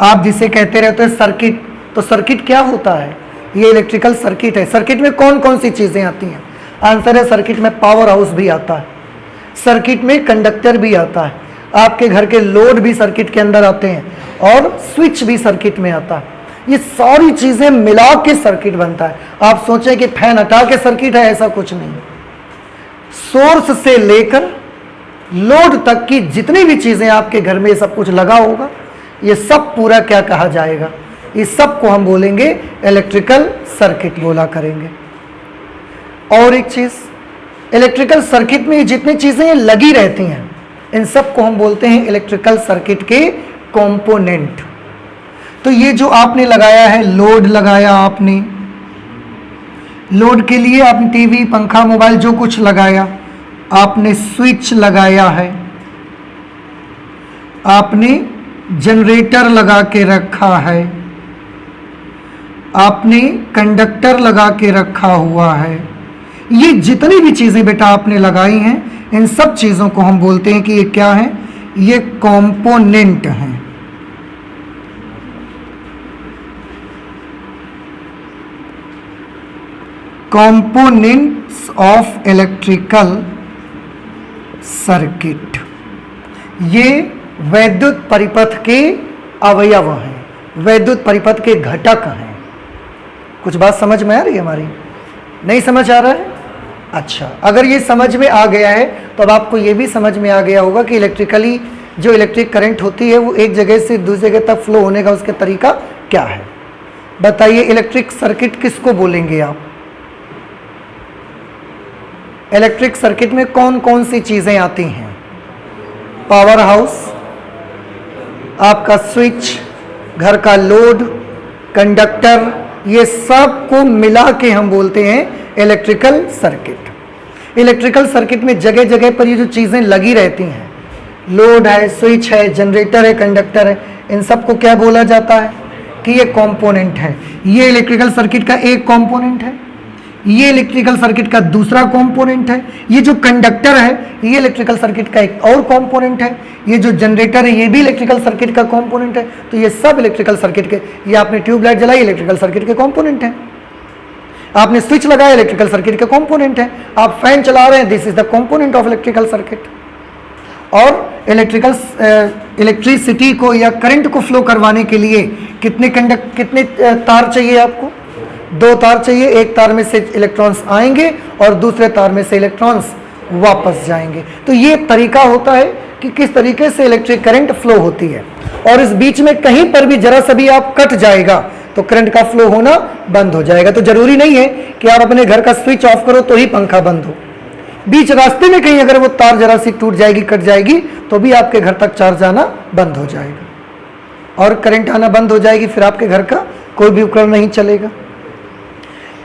Speaker 1: आप जिसे कहते रहते हैं सर्किट, तो सर्किट क्या होता है? ये इलेक्ट्रिकल सर्किट है। सर्किट में कौन कौन सी चीजें आती हैं? आंसर है सर्किट में पावर हाउस भी आता है, सर्किट में कंडक्टर भी आता है, आपके घर के लोड भी सर्किट के अंदर आते हैं, और स्विच भी सर्किट में आता है। ये सारी चीजें मिला के सर्किट बनता है। आप सोचें कि फैन हटा के सर्किट है, ऐसा कुछ नहीं। सोर्स से लेकर लोड तक की जितनी भी चीजें आपके घर में सब कुछ लगा होगा, ये सब पूरा क्या कहा जाएगा? इस सब को हम बोलेंगे इलेक्ट्रिकल सर्किट बोला करेंगे। और एक चीज, इलेक्ट्रिकल सर्किट में जितनी चीजें लगी रहती हैं, इन सब को हम बोलते हैं इलेक्ट्रिकल सर्किट के कंपोनेंट। तो ये जो आपने लगाया है, लोड लगाया आपने, लोड के लिए आपने टीवी, पंखा, मोबाइल जो कुछ लगाया, आपने स्विच लगाया है, आपने जनरेटर लगा के रखा है, आपने कंडक्टर लगा के रखा हुआ है। ये जितनी भी चीजें बेटा आपने लगाई हैं, इन सब चीजों को हम बोलते हैं कि ये क्या है? ये कंपोनेंट हैं। कंपोनेंट्स ऑफ इलेक्ट्रिकल सर्किट, ये वैद्युत परिपथ के अवयव हैं, वैद्युत परिपथ के घटक हैं। कुछ बात समझ में आ रही है हमारी? नहीं समझ आ रहा है? अच्छा, अगर ये समझ में आ गया है तो अब आपको ये भी समझ में आ गया होगा कि इलेक्ट्रिकली जो इलेक्ट्रिक करंट होती है वो एक जगह से दूसरी जगह तक फ्लो होने का उसका तरीका क्या है। बताइए, इलेक्ट्रिक सर्किट किसको बोलेंगे आप? इलेक्ट्रिक सर्किट में कौन कौन सी चीजें आती हैं? पावर हाउस, आपका स्विच, घर का लोड, कंडक्टर, ये सब को मिला के हम बोलते हैं इलेक्ट्रिकल सर्किट। इलेक्ट्रिकल सर्किट में जगह जगह पर ये जो चीजें लगी रहती हैं, लोड है, स्विच है, जनरेटर है, कंडक्टर है, इन सब को क्या बोला जाता है? कि ये कंपोनेंट है। ये इलेक्ट्रिकल सर्किट का एक कंपोनेंट है, ये इलेक्ट्रिकल सर्किट का दूसरा कंपोनेंट है, ये जो कंडक्टर है ये इलेक्ट्रिकल सर्किट का एक और कंपोनेंट है, ये जो जनरेटर है ये भी इलेक्ट्रिकल सर्किट का कंपोनेंट है। तो ये सब इलेक्ट्रिकल सर्किट के, ये आपने ट्यूबलाइट जलाई, इलेक्ट्रिकल सर्किट के कंपोनेंट है। आपने स्विच लगाया, इलेक्ट्रिकल सर्किट का कंपोनेंट है। आप फैन चला रहे हैं, this is the component of electrical circuit. और इलेक्ट्रिसिटी को या करंट को फ्लो करवाने के लिए कितने तार चाहिए आपको? 2 तार चाहिए। एक तार में से इलेक्ट्रॉन्स आएंगे और दूसरे तार में से इलेक्ट्रॉन्स वापस जाएंगे। तो ये तरीका होता है कि किस तरीके से इलेक्ट्रिक करंट फ्लो होती है। और इस बीच में कहीं पर भी जरा सा भी आप कट जाएगा तो करंट का फ्लो होना बंद हो जाएगा। तो जरूरी नहीं है कि आप अपने घर का स्विच ऑफ करो तो ही पंखा बंद हो। बीच रास्ते में कहीं अगर वो तार जरा सी टूट जाएगी, कट जाएगी, तो भी आपके घर तक चार्ज आना बंद हो जाएगा और करंट आना बंद हो जाएगी, फिर आपके घर का कोई भी उपकरण नहीं चलेगा।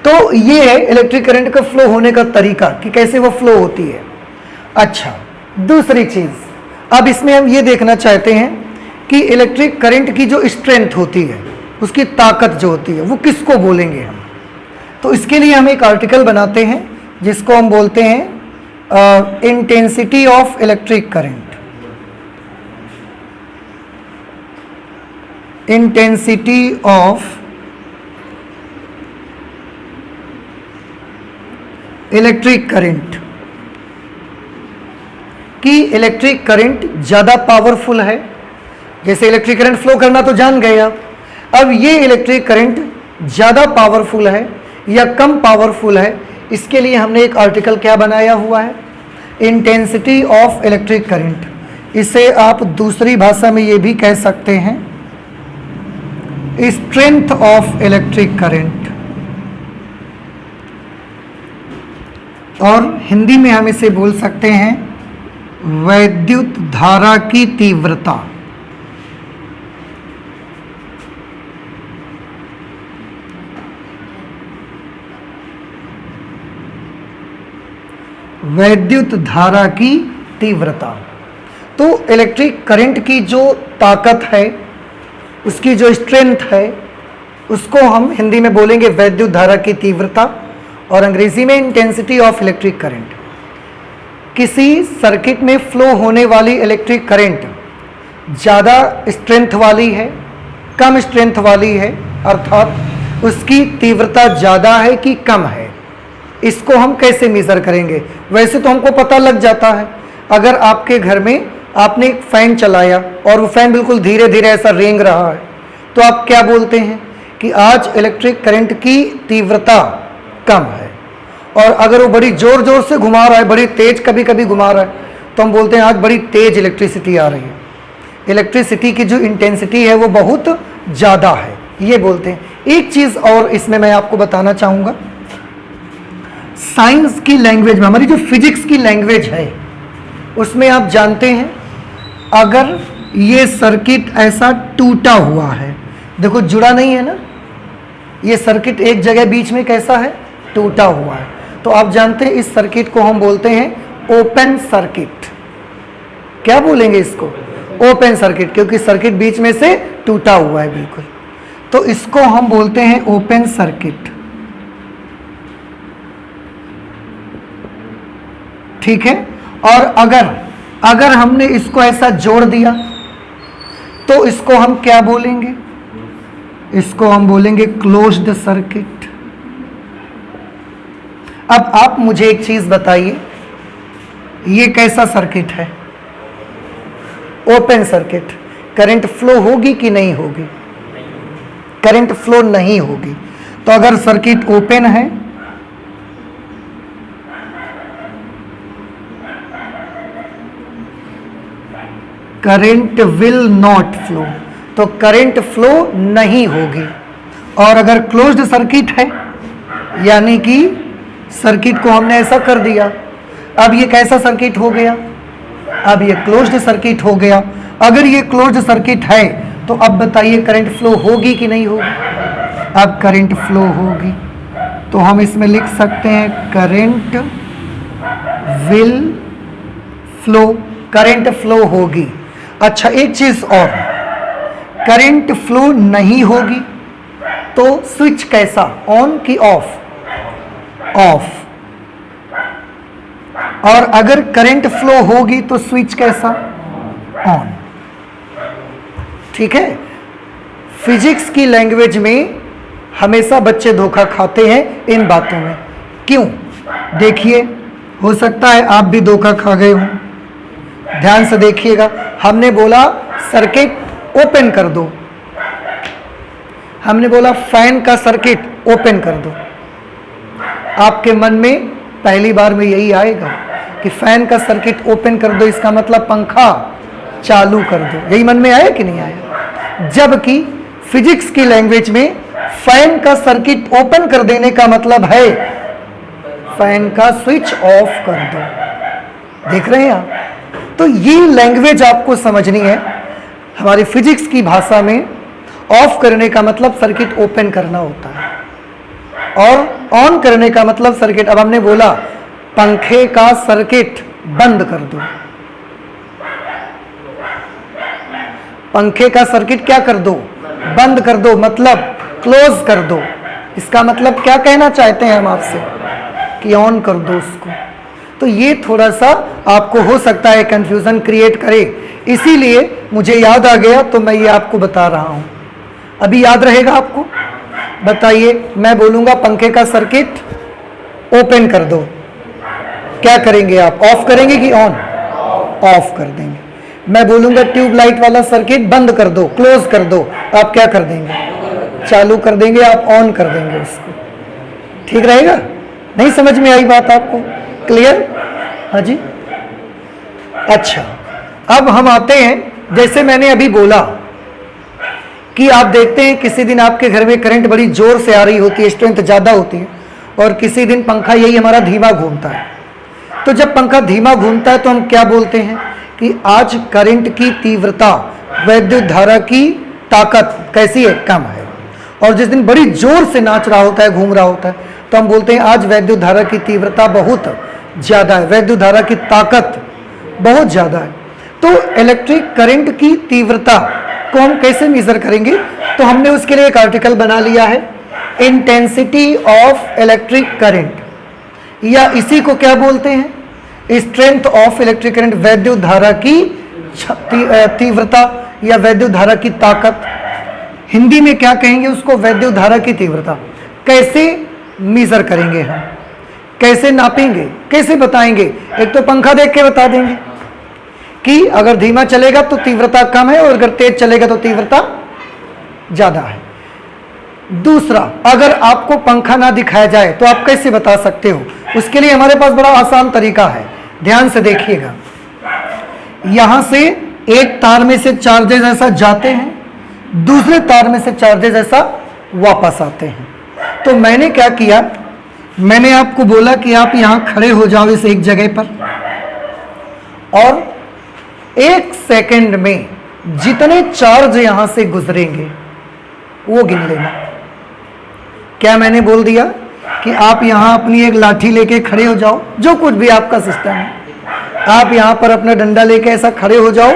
Speaker 1: तो ये है इलेक्ट्रिक करंट का फ्लो होने का तरीका कि कैसे वो फ्लो होती है। अच्छा, दूसरी चीज, अब इसमें हम ये देखना चाहते हैं कि इलेक्ट्रिक करंट की जो स्ट्रेंथ होती है, उसकी ताकत जो होती है, वो किसको बोलेंगे हम। तो इसके लिए हम एक आर्टिकल बनाते हैं जिसको हम बोलते हैं intensity of electric current. Intensity of electric current, कि इलेक्ट्रिक करंट ज़्यादा पावरफुल है। जैसे इलेक्ट्रिक करंट फ्लो करना तो जान गए आप। अब ये इलेक्ट्रिक करंट ज़्यादा पावरफुल है या कम पावरफुल है, इसके लिए हमने एक आर्टिकल क्या बनाया हुआ है, इंटेंसिटी ऑफ इलेक्ट्रिक करंट। इसे आप दूसरी भाषा में ये भी कह सकते हैं स्ट्रेंथ ऑफ इलेक्ट्रिक करंट, और हिंदी में हम इसे बोल सकते हैं वैद्युत धारा की तीव्रता। वैद्युत धारा की तीव्रता। तो इलेक्ट्रिक करंट की जो ताकत है, उसकी जो स्ट्रेंथ है, उसको हम हिंदी में बोलेंगे वैद्युत धारा की तीव्रता और अंग्रेजी में इंटेंसिटी ऑफ इलेक्ट्रिक करंट। किसी सर्किट में फ्लो होने वाली इलेक्ट्रिक करंट ज़्यादा स्ट्रेंथ वाली है, कम स्ट्रेंथ वाली है, अर्थात उसकी तीव्रता ज़्यादा है कि कम है, इसको हम कैसे मेज़र करेंगे? वैसे तो हमको पता लग जाता है। अगर आपके घर में आपने एक फ़ैन चलाया और वो फ़ैन बिल्कुल धीरे धीरे ऐसा रेंग रहा है, तो आप क्या बोलते हैं कि आज इलेक्ट्रिक करंट की तीव्रता कम है। और अगर वो बड़ी ज़ोर ज़ोर से घुमा रहा है, बड़ी तेज कभी कभी घुमा रहा है, तो हम बोलते हैं आज बड़ी तेज इलेक्ट्रिसिटी आ रही है, इलेक्ट्रिसिटी की जो इंटेंसिटी है वो बहुत ज़्यादा है, ये बोलते हैं। एक चीज़ और इसमें मैं आपको बताना चाहूँगा, साइंस की लैंग्वेज में, हमारी जो फिजिक्स की लैंग्वेज है, उसमें आप जानते हैं अगर ये सर्किट ऐसा टूटा हुआ है, देखो जुड़ा नहीं है ना, ये सर्किट एक जगह बीच में कैसा है, टूटा हुआ है, तो आप जानते हैं इस सर्किट को हम बोलते हैं ओपन सर्किट। क्या बोलेंगे इसको? ओपन सर्किट, क्योंकि सर्किट बीच में से टूटा हुआ है बिल्कुल, तो इसको हम बोलते हैं ओपन सर्किट। ठीक है। और अगर हमने इसको ऐसा जोड़ दिया तो इसको हम क्या बोलेंगे? इसको हम बोलेंगे क्लोज्ड सर्किट। अब आप मुझे एक चीज बताइए, ये कैसा सर्किट है? Open circuit. करंट फ्लो होगी कि नहीं होगी? करंट फ्लो नहीं होगी। तो अगर सर्किट ओपन है करंट विल नॉट फ्लो, तो करंट फ्लो नहीं होगी। और अगर क्लोज्ड सर्किट है, यानी कि सर्किट को हमने ऐसा कर दिया, अब ये कैसा सर्किट हो गया? अब ये क्लोज्ड सर्किट हो गया। अगर ये क्लोज्ड सर्किट है तो अब बताइए करंट फ्लो होगी कि नहीं होगी? अब करंट फ्लो होगी, तो हम इसमें लिख सकते हैं current will flow, current flow होगी। अच्छा, एक चीज और, करंट फ्लो नहीं होगी तो स्विच कैसा, ऑन कि ऑफ? ऑफ। और अगर करंट फ्लो होगी तो स्विच कैसा, ऑन। ठीक है। फिजिक्स की लैंग्वेज में हमेशा बच्चे धोखा खाते हैं इन बातों में। क्यों? देखिए, हो सकता है आप भी धोखा खा गए हो। ध्यान से देखिएगा, हमने बोला सर्किट ओपन कर दो, हमने बोला फैन का सर्किट ओपन कर दो। आपके मन में पहली बार में यही आएगा कि फैन का सर्किट ओपन कर दो, इसका मतलब पंखा चालू कर दो। यही मन में आया कि नहीं आया? जबकि फिजिक्स की लैंग्वेज में फैन का सर्किट ओपन कर देने का मतलब है फैन का स्विच ऑफ कर दो। देख रहे हैं आप? तो ये लैंग्वेज आपको समझनी है। हमारी फिजिक्स की भाषा में ऑफ करने का मतलब सर्किट ओपन करना होता है, और ऑन करने का मतलब सर्किट, अब हमने बोला पंखे का सर्किट बंद कर दो, पंखे का सर्किट क्या कर दो? बंद कर दो, मतलब क्लोज कर दो। इसका मतलब क्या कहना चाहते हैं हम आपसे? कि ऑन कर दो उसको। तो ये थोड़ा सा आपको हो सकता है कंफ्यूजन क्रिएट करे, इसीलिए मुझे याद आ गया तो मैं ये आपको बता रहा हूं। अभी याद रहेगा आपको? बताइए, मैं बोलूंगा पंखे का सर्किट ओपन कर दो, क्या करेंगे आप? ऑफ करेंगे कि ऑन? ऑफ कर देंगे। मैं बोलूंगा ट्यूबलाइट वाला सर्किट बंद कर दो, क्लोज कर दो, आप क्या कर देंगे? चालू कर देंगे, आप ऑन कर देंगे उसको। ठीक रहेगा? नहीं समझ में आई बात आपको? क्लियर? हाँ जी। अच्छा, अब हम आते हैं, जैसे मैंने अभी बोला कि आप देखते हैं किसी दिन आपके घर में करंट बड़ी जोर से आ रही होती है, स्ट्रेंथ ज़्यादा होती है, और किसी दिन पंखा यही हमारा धीमा घूमता है। तो जब पंखा धीमा घूमता है तो हम क्या बोलते हैं कि आज करंट की तीव्रता, वैद्युत धारा की ताकत कैसी है? कम है। और जिस दिन बड़ी जोर से नाच रहा होता है, घूम रहा होता है, तो हम बोलते हैं आज वैद्युत धारा की तीव्रता बहुत ज़्यादा है, वैद्युत धारा की ताकत बहुत ज़्यादा है। तो इलेक्ट्रिक करंट की तीव्रता को हम कैसे मेजर करेंगे? तो हमने उसके लिए एक आर्टिकल बना लिया है, इंटेंसिटी ऑफ इलेक्ट्रिक करंट, या इसी को क्या बोलते हैं? स्ट्रेंथ ऑफ इलेक्ट्रिक करंट, वैद्युत धारा की तीव्रता या वैद्युत धारा की ताकत। हिंदी में क्या कहेंगे उसको? वैद्युत धारा की तीव्रता। कैसे मेजर करेंगे हम? कैसे नापेंगे? कैसे बताएंगे? एक तो पंखा देख के बता देंगे कि अगर धीमा चलेगा तो तीव्रता कम है और अगर तेज चलेगा तो तीव्रता ज्यादा है। दूसरा, अगर आपको पंखा ना दिखाया जाए तो आप कैसे बता सकते हो? उसके लिए हमारे पास बड़ा आसान तरीका है, ध्यान से देखिएगा। यहां से एक तार में से चार्जेस ऐसा जाते हैं, दूसरे तार में से चार्जेस ऐसा वापस आते हैं। तो मैंने क्या किया, मैंने आपको बोला कि आप यहां खड़े हो जाओ इस एक जगह पर, और 1 सेकंड में जितने चार्ज यहां से गुजरेंगे वो गिन लेना। क्या मैंने बोल दिया कि आप यहां अपनी एक लाठी लेके खड़े हो जाओ, जो कुछ भी आपका सिस्टम है, आप यहां पर अपना डंडा लेके ऐसा खड़े हो जाओ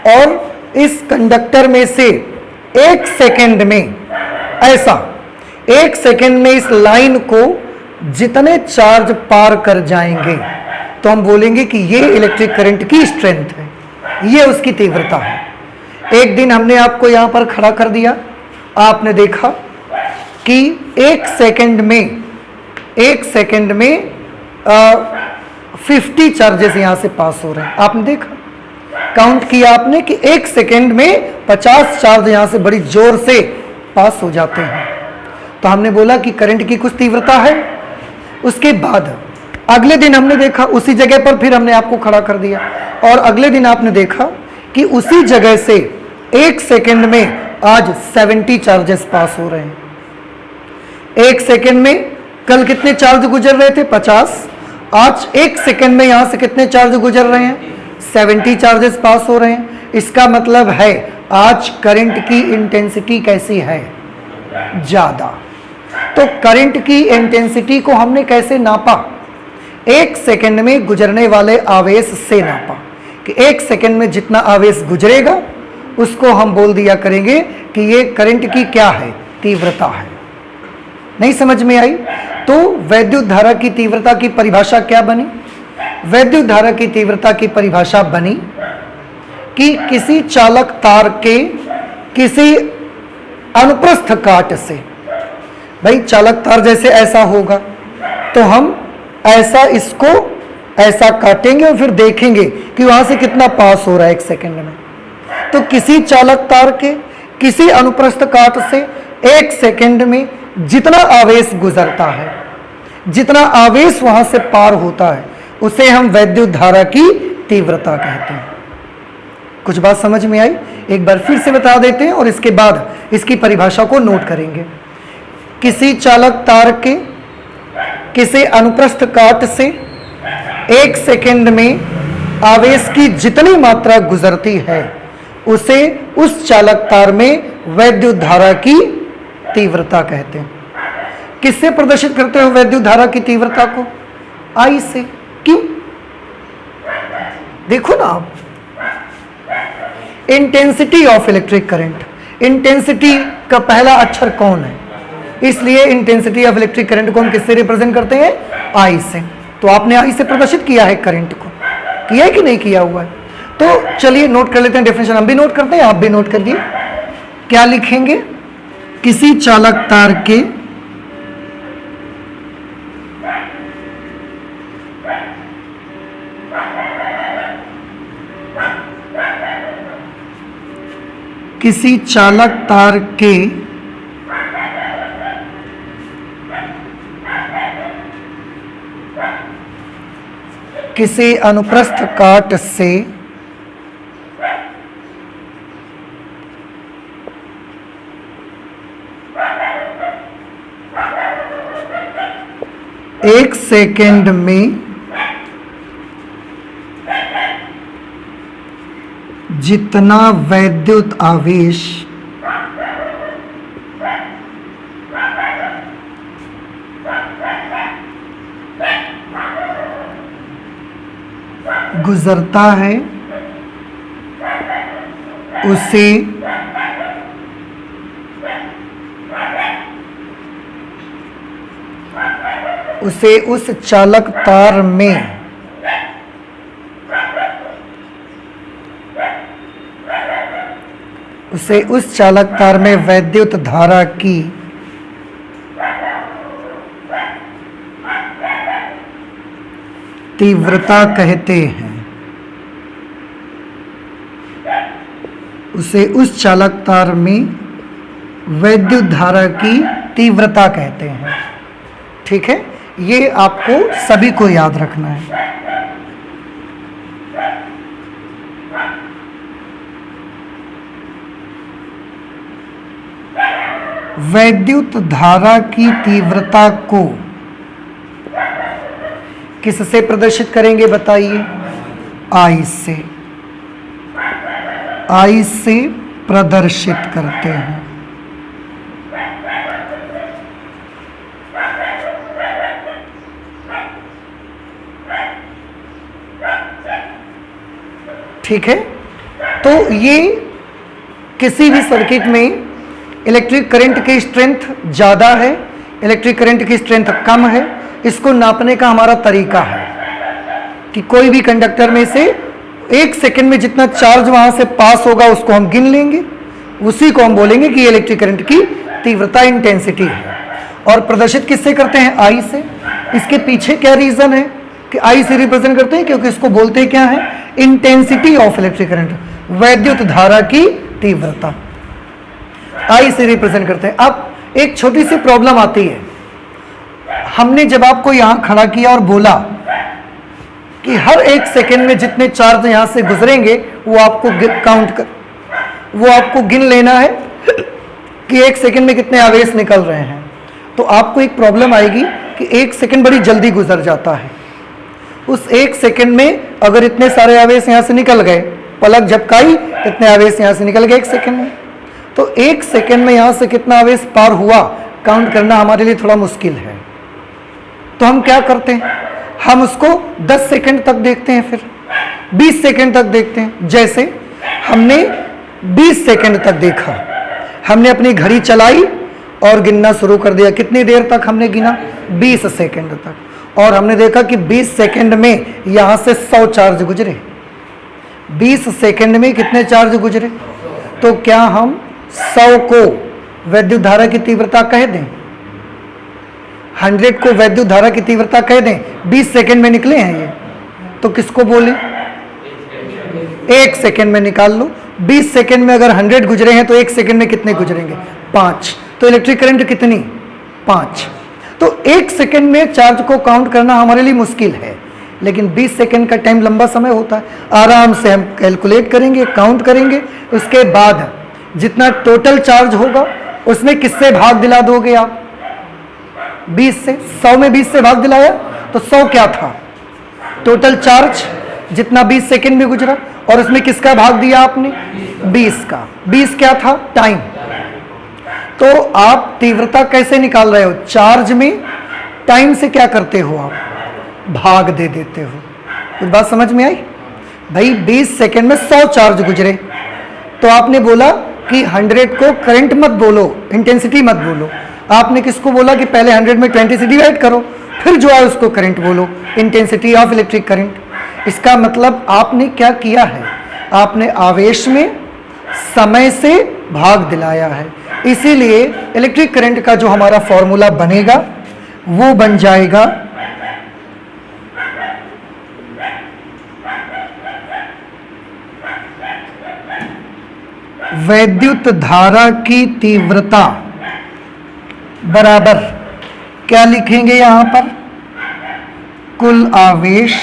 Speaker 1: और इस कंडक्टर में से 1 सेकंड में ऐसा 1 सेकंड में इस लाइन को जितने चार्ज पार कर जाएंगे तो हम बोलेंगे कि ये इलेक्ट्रिक करंट की स्ट्रेंथ है, ये उसकी तीव्रता है। एक दिन हमने आपको यहां पर खड़ा कर दिया, आपने देखा कि 1 सेकंड में 50 चार्जेस यहां से पास हो रहे हैं। आपने देखा, काउंट किया आपने कि 1 सेकंड में 50 चार्ज यहां से बड़ी जोर से पास हो जाते हैं। तो हमने बोला कि करंट की कुछ तीव्रता है। उसके बाद अगले दिन हमने देखा, उसी जगह पर फिर हमने आपको खड़ा कर दिया, और अगले दिन आपने देखा कि उसी जगह से 1 सेकंड में आज 70 चार्जेस पास हो रहे हैं। 1 सेकंड में कल कितने चार्ज गुजर रहे थे? 50। आज 1 सेकंड में यहां से कितने चार्ज गुजर रहे हैं? 70 चार्जेस पास हो रहे हैं। इसका मतलब है आज करंट की इंटेंसिटी कैसी है? ज्यादा। तो करंट की इंटेंसिटी को हमने कैसे नापा? 1 सेकंड में गुजरने वाले आवेश से नापा कि 1 सेकंड में जितना आवेश गुजरेगा उसको हम बोल दिया करेंगे कि ये करंट की क्या है? तीव्रता है। नहीं समझ में आई? तो वैद्युत धारा की तीव्रता की परिभाषा क्या बनी? वैद्युत धारा की तीव्रता की परिभाषा बनी कि किसी चालक तार के किसी अनुप्रस्थ काट से, भाई चालक तार जैसे ऐसा होगा तो हम ऐसा इसको ऐसा काटेंगे और फिर देखेंगे कि वहां से कितना पास हो रहा है 1 सेकंड में। तो किसी चालक तार के किसी अनुप्रस्थ काट से 1 सेकंड में जितना आवेश गुजरता है, जितना आवेश वहां से पार होता है, उसे हम वैद्युत धारा की तीव्रता कहते हैं। कुछ बात समझ में आई? एक बार फिर से बता देते हैं और इसके बाद इसकी परिभाषा को नोट करेंगे। किसी चालक तार के किसी अनुप्रस्थ काट से 1 सेकंड में आवेश की जितनी मात्रा गुजरती है उसे उस चालक तार में वैद्युत धारा की तीव्रता कहते हैं। किससे प्रदर्शित करते हो वैद्युत धारा की तीव्रता को? आई से। क्यों? देखो ना आप, intensity of electric current. Intensity का पहला अक्षर कौन है? इसलिए इंटेंसिटी ऑफ इलेक्ट्रिक करंट को हम किससे रिप्रेजेंट करते हैं? आई से। तो आपने आई से प्रदर्शित किया है करंट को, किया है कि नहीं किया हुआ है? तो चलिए नोट कर लेते हैं डेफिनेशन। हम भी नोट करते हैं, आप भी नोट करिए। क्या लिखेंगे? किसी चालक तार के किसी चालक तार के किसी अनुप्रस्थ काट से एक सेकेंड में जितना वैद्युत आवेश गुजरता है उसे उस चालक तार में वैद्युत धारा की तीव्रता कहते हैं। उसे उस चालक तार में वैद्युत धारा की तीव्रता कहते हैं। ठीक है, ये आपको सभी को याद रखना है। वैद्युत धारा की तीव्रता को किससे प्रदर्शित करेंगे बताइए? आई से प्रदर्शित करते हैं। ठीक है, तो ये किसी भी सर्किट में इलेक्ट्रिक करंट की स्ट्रेंथ ज़्यादा है, इलेक्ट्रिक करंट की स्ट्रेंथ कम है, इसको नापने का हमारा तरीका है कि कोई भी कंडक्टर में से 1 सेकंड में जितना चार्ज वहां से पास होगा उसको हम गिन लेंगे, उसी को हम बोलेंगे कि इलेक्ट्रिक करंट की तीव्रता, इंटेंसिटी है। और प्रदर्शित किससे करते हैं? आई से। इसके पीछे क्या रीजन है कि आई से रिप्रेजेंट करते हैं? क्योंकि इसको बोलते हैं क्या है? इंटेंसिटी ऑफ इलेक्ट्रिक करंट, वैद्युत धारा की तीव्रता, आई से रिप्रेजेंट करते हैं। अब एक छोटी सी प्रॉब्लम आती है, हमने जब आपको यहां खड़ा किया और बोला कि हर 1 सेकंड में जितने चार्ज यहां से गुजरेंगे वो आपको वो आपको गिन लेना है कि 1 सेकंड में कितने आवेश निकल रहे हैं, तो आपको एक प्रॉब्लम आएगी कि 1 सेकंड बड़ी जल्दी गुजर जाता है। उस 1 सेकंड में अगर इतने सारे आवेश यहां से निकल गए, पलक झपकाई, इतने आवेश यहां से निकल गए 1 सेकंड में, तो 1 सेकंड में यहां से कितना आवेश पार हुआ काउंट करना हमारे लिए थोड़ा मुश्किल है। तो हम क्या करते हैं? हम उसको 10 सेकंड तक देखते हैं, फिर 20 सेकंड तक देखते हैं। जैसे हमने 20 सेकंड तक देखा, हमने अपनी घड़ी चलाई और गिनना शुरू कर दिया। कितनी देर तक हमने गिना? 20 सेकंड तक। और हमने देखा कि 20 सेकंड में यहां से 100 चार्ज गुजरे। 20 सेकंड में कितने चार्ज गुजरे? तो क्या हम 100 को वैद्युत धारा की तीव्रता कह दें? 100 को वैद्युत धारा की तीव्रता कह दें? 20 सेकंड में निकले हैं ये, तो किसको बोले? 1 सेकंड में निकाल लो। 20 सेकंड में अगर 100 गुजरे हैं तो 1 सेकंड में कितने गुजरेंगे? 5। तो इलेक्ट्रिक करंट कितनी? 5। तो 1 सेकंड में चार्ज को काउंट करना हमारे लिए मुश्किल है, लेकिन 20 सेकंड का टाइम लंबा समय होता है। आराम से हम कैलकुलेट करेंगे, काउंट करेंगे, उसके बाद जितना टोटल चार्ज होगा उसमें किससे भाग दिला दोगे आप? 20 से। 100 में 20 से भाग दिलाया तो 100 क्या था? टोटल चार्ज जितना 20 सेकंड में गुजरा, और उसमें किसका भाग दिया आपने? 20 का। 20 क्या था? टाइम। तो आप तीव्रता कैसे निकाल रहे हो? चार्ज में टाइम से क्या करते हो आप? भाग दे देते हो। कुछ बात समझ में आई भाई? 20 सेकंड में 100 चार्ज गुजरे, तो आपने बोला कि 100 को करंट मत बोलो, इंटेंसिटी मत बोलो। आपने किसको बोला कि पहले 100 में 20 से डिवाइड करो, फिर जो है उसको करंट बोलो, इंटेंसिटी ऑफ इलेक्ट्रिक करंट। इसका मतलब आपने क्या किया है? आपने आवेश में समय से भाग दिलाया है। इसीलिए इलेक्ट्रिक करंट का जो हमारा फॉर्मूला बनेगा वो बन जाएगा वैद्युत धारा की तीव्रता बराबर, क्या लिखेंगे यहां पर? कुल आवेश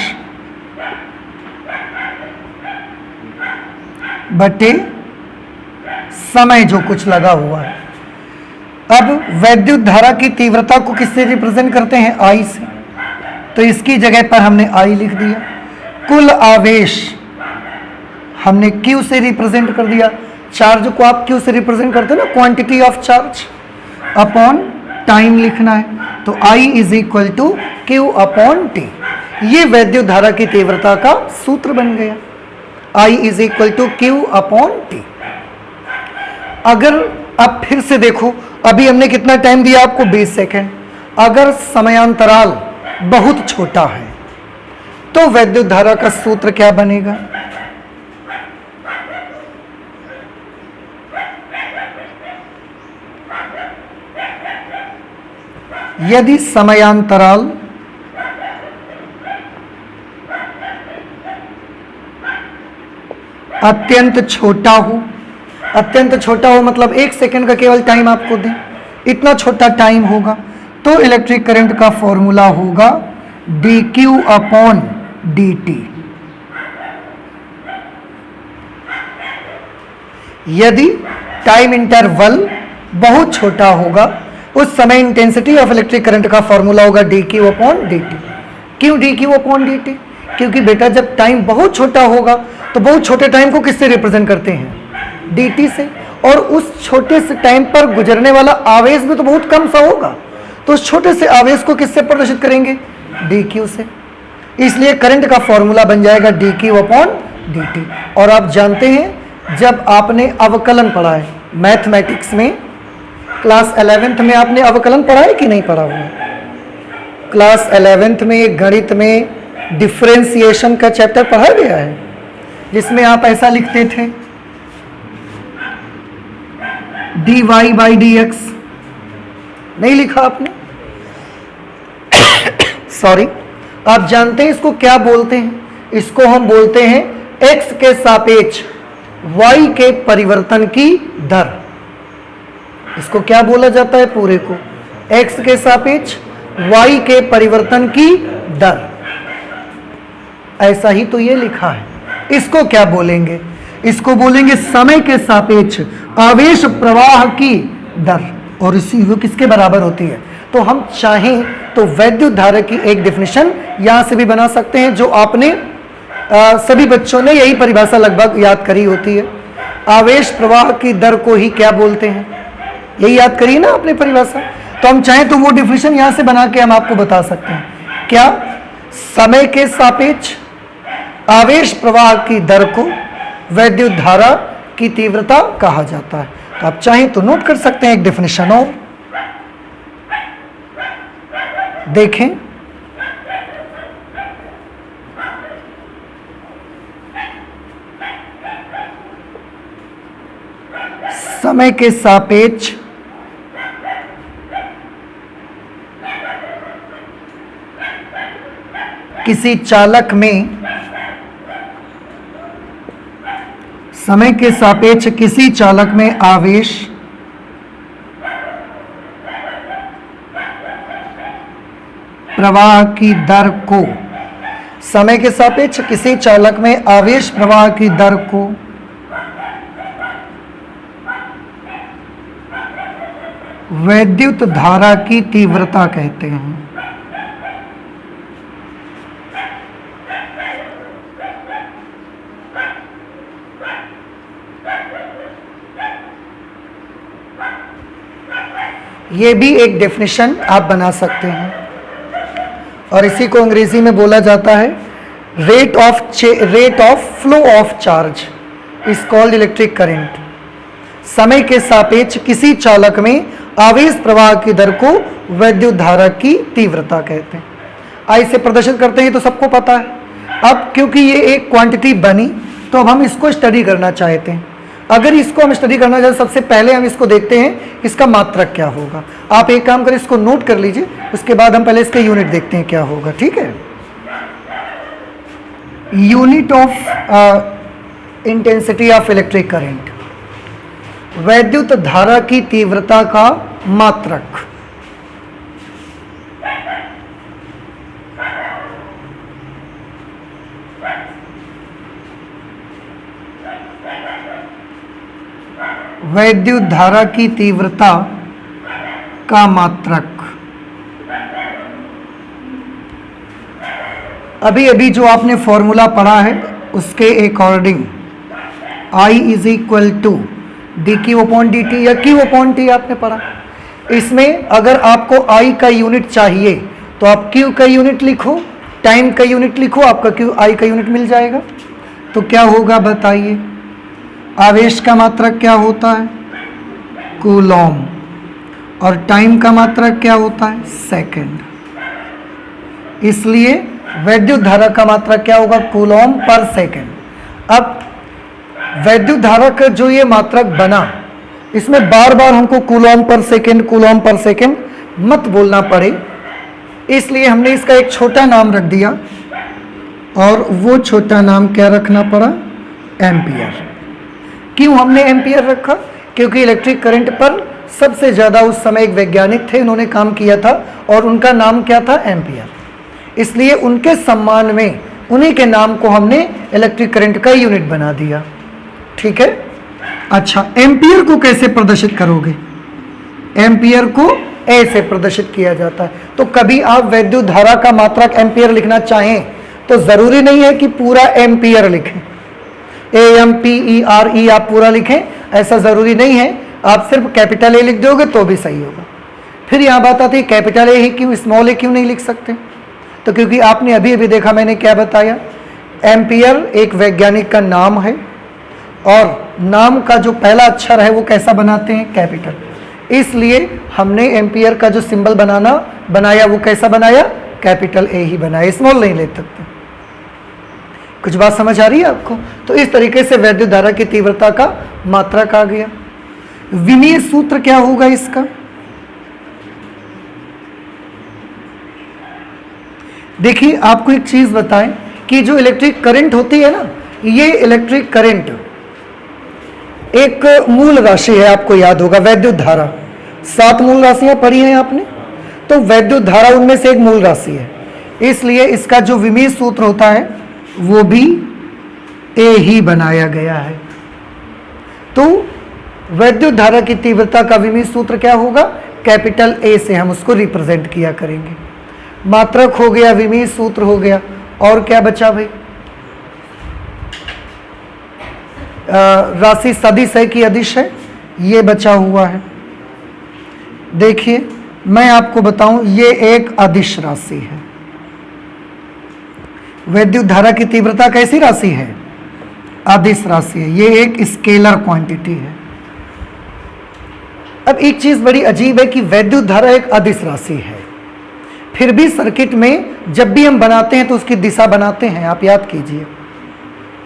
Speaker 1: बटे समय जो कुछ लगा हुआ है। अब वैद्युत धारा की तीव्रता को किससे रिप्रेजेंट करते हैं? आई से। तो इसकी जगह पर हमने आई लिख दिया। कुल आवेश हमने क्यू से रिप्रेजेंट कर दिया। चार्ज को आप क्यू से रिप्रेजेंट करते हो ना, quantity of charge upon time लिखना है। तो I is equal to Q upon T. ये वैद्युत धारा की तीव्रता का सूत्र बन गया, I is equal to Q upon T. अगर अब फिर से देखो, अभी हमने कितना टाइम दिया आपको, 20 सेकेंड। अगर समयांतराल बहुत छोटा है तो वैद्युत धारा का सूत्र क्या बनेगा? यदि समयांतराल अत्यंत छोटा हो, अत्यंत छोटा हो मतलब 1 सेकेंड का केवल टाइम आपको दें, इतना छोटा टाइम होगा, तो इलेक्ट्रिक करंट का फॉर्मूला होगा dq अपॉन dt। यदि टाइम इंटरवल बहुत छोटा होगा उस समय इंटेंसिटी ऑफ इलेक्ट्रिक करंट का फॉर्मूला होगा dq अपॉन dt। क्यों dq अपॉन dt? क्योंकि बेटा जब टाइम बहुत छोटा होगा तो बहुत छोटे टाइम को किससे रिप्रेजेंट करते हैं? dt से, और उस छोटे से टाइम पर गुजरने वाला आवेश भी तो बहुत कम सा होगा, तो उस छोटे से आवेश को किससे प्रदर्शित करेंगे? dq से। इसलिए करंट का फॉर्मूला बन जाएगा dq अपॉन dt। और आप जानते हैं जब आपने अवकलन पढ़ा है मैथमेटिक्स में, क्लास 11th में आपने अवकलन पढ़ा है कि नहीं पढ़ा हुआ? क्लास 11th में गणित में डिफरेंशिएशन का चैप्टर पढ़ा गया है, जिसमें आप ऐसा लिखते थे dy बाई dx। नहीं लिखा आपने? सॉरी, आप जानते हैं इसको क्या बोलते हैं? इसको हम बोलते हैं x के सापेक्ष y के परिवर्तन की दर। इसको क्या बोला जाता है पूरे को? x के सापेक्ष y के परिवर्तन की दर। ऐसा ही तो ये लिखा है। इसको क्या बोलेंगे? इसको बोलेंगे समय के सापेक्ष आवेश प्रवाह की दर, और इसी वो किसके बराबर होती है? तो हम चाहें तो वैद्युत धारा की एक डेफिनेशन यहां से भी बना सकते हैं, जो आपने सभी बच्चों ने यही परिभाषा लगभग याद करी होती है। आवेश प्रवाह की दर को ही क्या बोलते हैं? यही याद करिए ना आपने परिभाषा। तो हम चाहें तो वो डेफिनेशन यहां से बना के हम आपको बता सकते हैं। क्या? समय के सापेक्ष आवेश प्रवाह की दर को वैद्युत धारा की तीव्रता कहा जाता है। तो आप चाहें तो नोट कर सकते हैं एक डेफिनेशन और देखें। समय के सापेक्ष किसी चालक में, समय के सापेक्ष किसी चालक में आवेश प्रवाह की दर को, समय के सापेक्ष किसी चालक में आवेश प्रवाह की दर को वैद्युत धारा की तीव्रता कहते हैं। ये भी एक डेफिनेशन आप बना सकते हैं, और इसी को अंग्रेजी में बोला जाता है rate of flow of charge is called electric current. समय के सापेक्ष किसी चालक में आवेश प्रवाह की दर को वैद्युत धारा की तीव्रता कहते हैं। आई से प्रदर्शित करते हैं तो सबको पता है। अब क्योंकि ये एक क्वांटिटी बनी तो अब हम इसको स्टडी करना चाहते हैं। अगर इसको हम स्टडी करना चाहते सबसे पहले हम इसको देखते हैं इसका मात्रक क्या होगा। आप एक काम करें, इसको नोट कर लीजिए, उसके बाद हम पहले इसके यूनिट देखते हैं क्या होगा। ठीक है, unit of intensity of electric current, वैद्युत धारा की तीव्रता का मात्रक। वैद्युत धारा की तीव्रता का मात्रक। अभी अभी जो आपने फॉर्मूला पढ़ा है उसके according I is equal to D Q upon D T या क्यू अपॉन टी आपने पढ़ा। इसमें अगर आपको I का यूनिट चाहिए तो आप Q का यूनिट लिखो टाइम का यूनिट लिखो, आपका क्यू आई का यूनिट मिल जाएगा। तो क्या होगा बताइए, आवेश का मात्रक क्या होता है, कूलॉम, और टाइम का मात्रक क्या होता है, सेकंड। इसलिए वैद्युत धारा का मात्रक क्या होगा, कूलॉम पर सेकंड। अब वैद्युत धारा का जो ये मात्रक बना, इसमें बार बार हमको कूलॉम पर सेकंड, कूलॉम पर सेकंड मत बोलना पड़े, इसलिए हमने इसका एक छोटा नाम रख दिया, और वो छोटा नाम क्या रखना पड़ा, एम्पियर। क्यों हमने एम्पियर रखा, क्योंकि इलेक्ट्रिक करंट पर सबसे ज़्यादा उस समय एक वैज्ञानिक थे, उन्होंने काम किया था और उनका नाम क्या था, एम्पियर। इसलिए उनके सम्मान में उन्हीं के नाम को हमने इलेक्ट्रिक करंट का यूनिट बना दिया। ठीक है। अच्छा, एम्पियर को कैसे प्रदर्शित करोगे, एम्पियर को ऐसे प्रदर्शित किया जाता है। तो कभी आप वैद्युत धारा का मात्रक एम्पियर लिखना चाहें तो जरूरी नहीं है कि पूरा एम्पियर लिखें, AMPERE आप पूरा लिखें, ऐसा जरूरी नहीं है। आप सिर्फ कैपिटल ए लिख दोगे तो भी सही होगा। फिर यहाँ बात आती है कैपिटल ए ही क्यों, स्मॉल ए क्यों नहीं लिख सकते, तो क्योंकि आपने अभी अभी देखा, मैंने क्या बताया, एम्पियर एक वैज्ञानिक का नाम है, और नाम का जो पहला अक्षर है वो कैसा बनाते हैं, कैपिटल। इसलिए हमने एम्पियर का जो सिंबल बनाया वो कैसा बनाया, कैपिटल ए ही बनाया, स्मॉल नहीं ले सकते। कुछ बात समझ आ रही है आपको। तो इस तरीके से वैद्युत धारा की तीव्रता का मात्रक आ गया। विमीय सूत्र क्या होगा इसका, देखिए आपको एक चीज बताएं कि जो इलेक्ट्रिक करंट होती है ना, ये इलेक्ट्रिक करंट एक मूल राशि है, आपको याद होगा, वैद्युत धारा 7 मूल राशियां पढ़ी हैं आपने, तो वैद्युत धारा उनमें से एक मूल राशि है। इसलिए इसका जो विमीय सूत्र होता है वो भी ए ही बनाया गया है। तो वैद्युत धारा की तीव्रता का विमीय सूत्र क्या होगा, कैपिटल ए से हम उसको रिप्रेजेंट किया करेंगे। मात्रक हो गया, विमीय सूत्र हो गया, और क्या बचा भाई, राशि सदिश है कि अदिश है, ये बचा हुआ है। देखिए मैं आपको बताऊं, ये एक अदिश राशि है। वैद्युत धारा की तीव्रता कैसी राशि है, अदिश राशि है, ये एक स्केलर क्वांटिटी है। अब एक चीज बड़ी अजीब है कि वैद्युत धारा एक अदिश राशि है, फिर भी सर्किट में जब भी हम बनाते हैं तो उसकी दिशा बनाते हैं। आप याद कीजिए,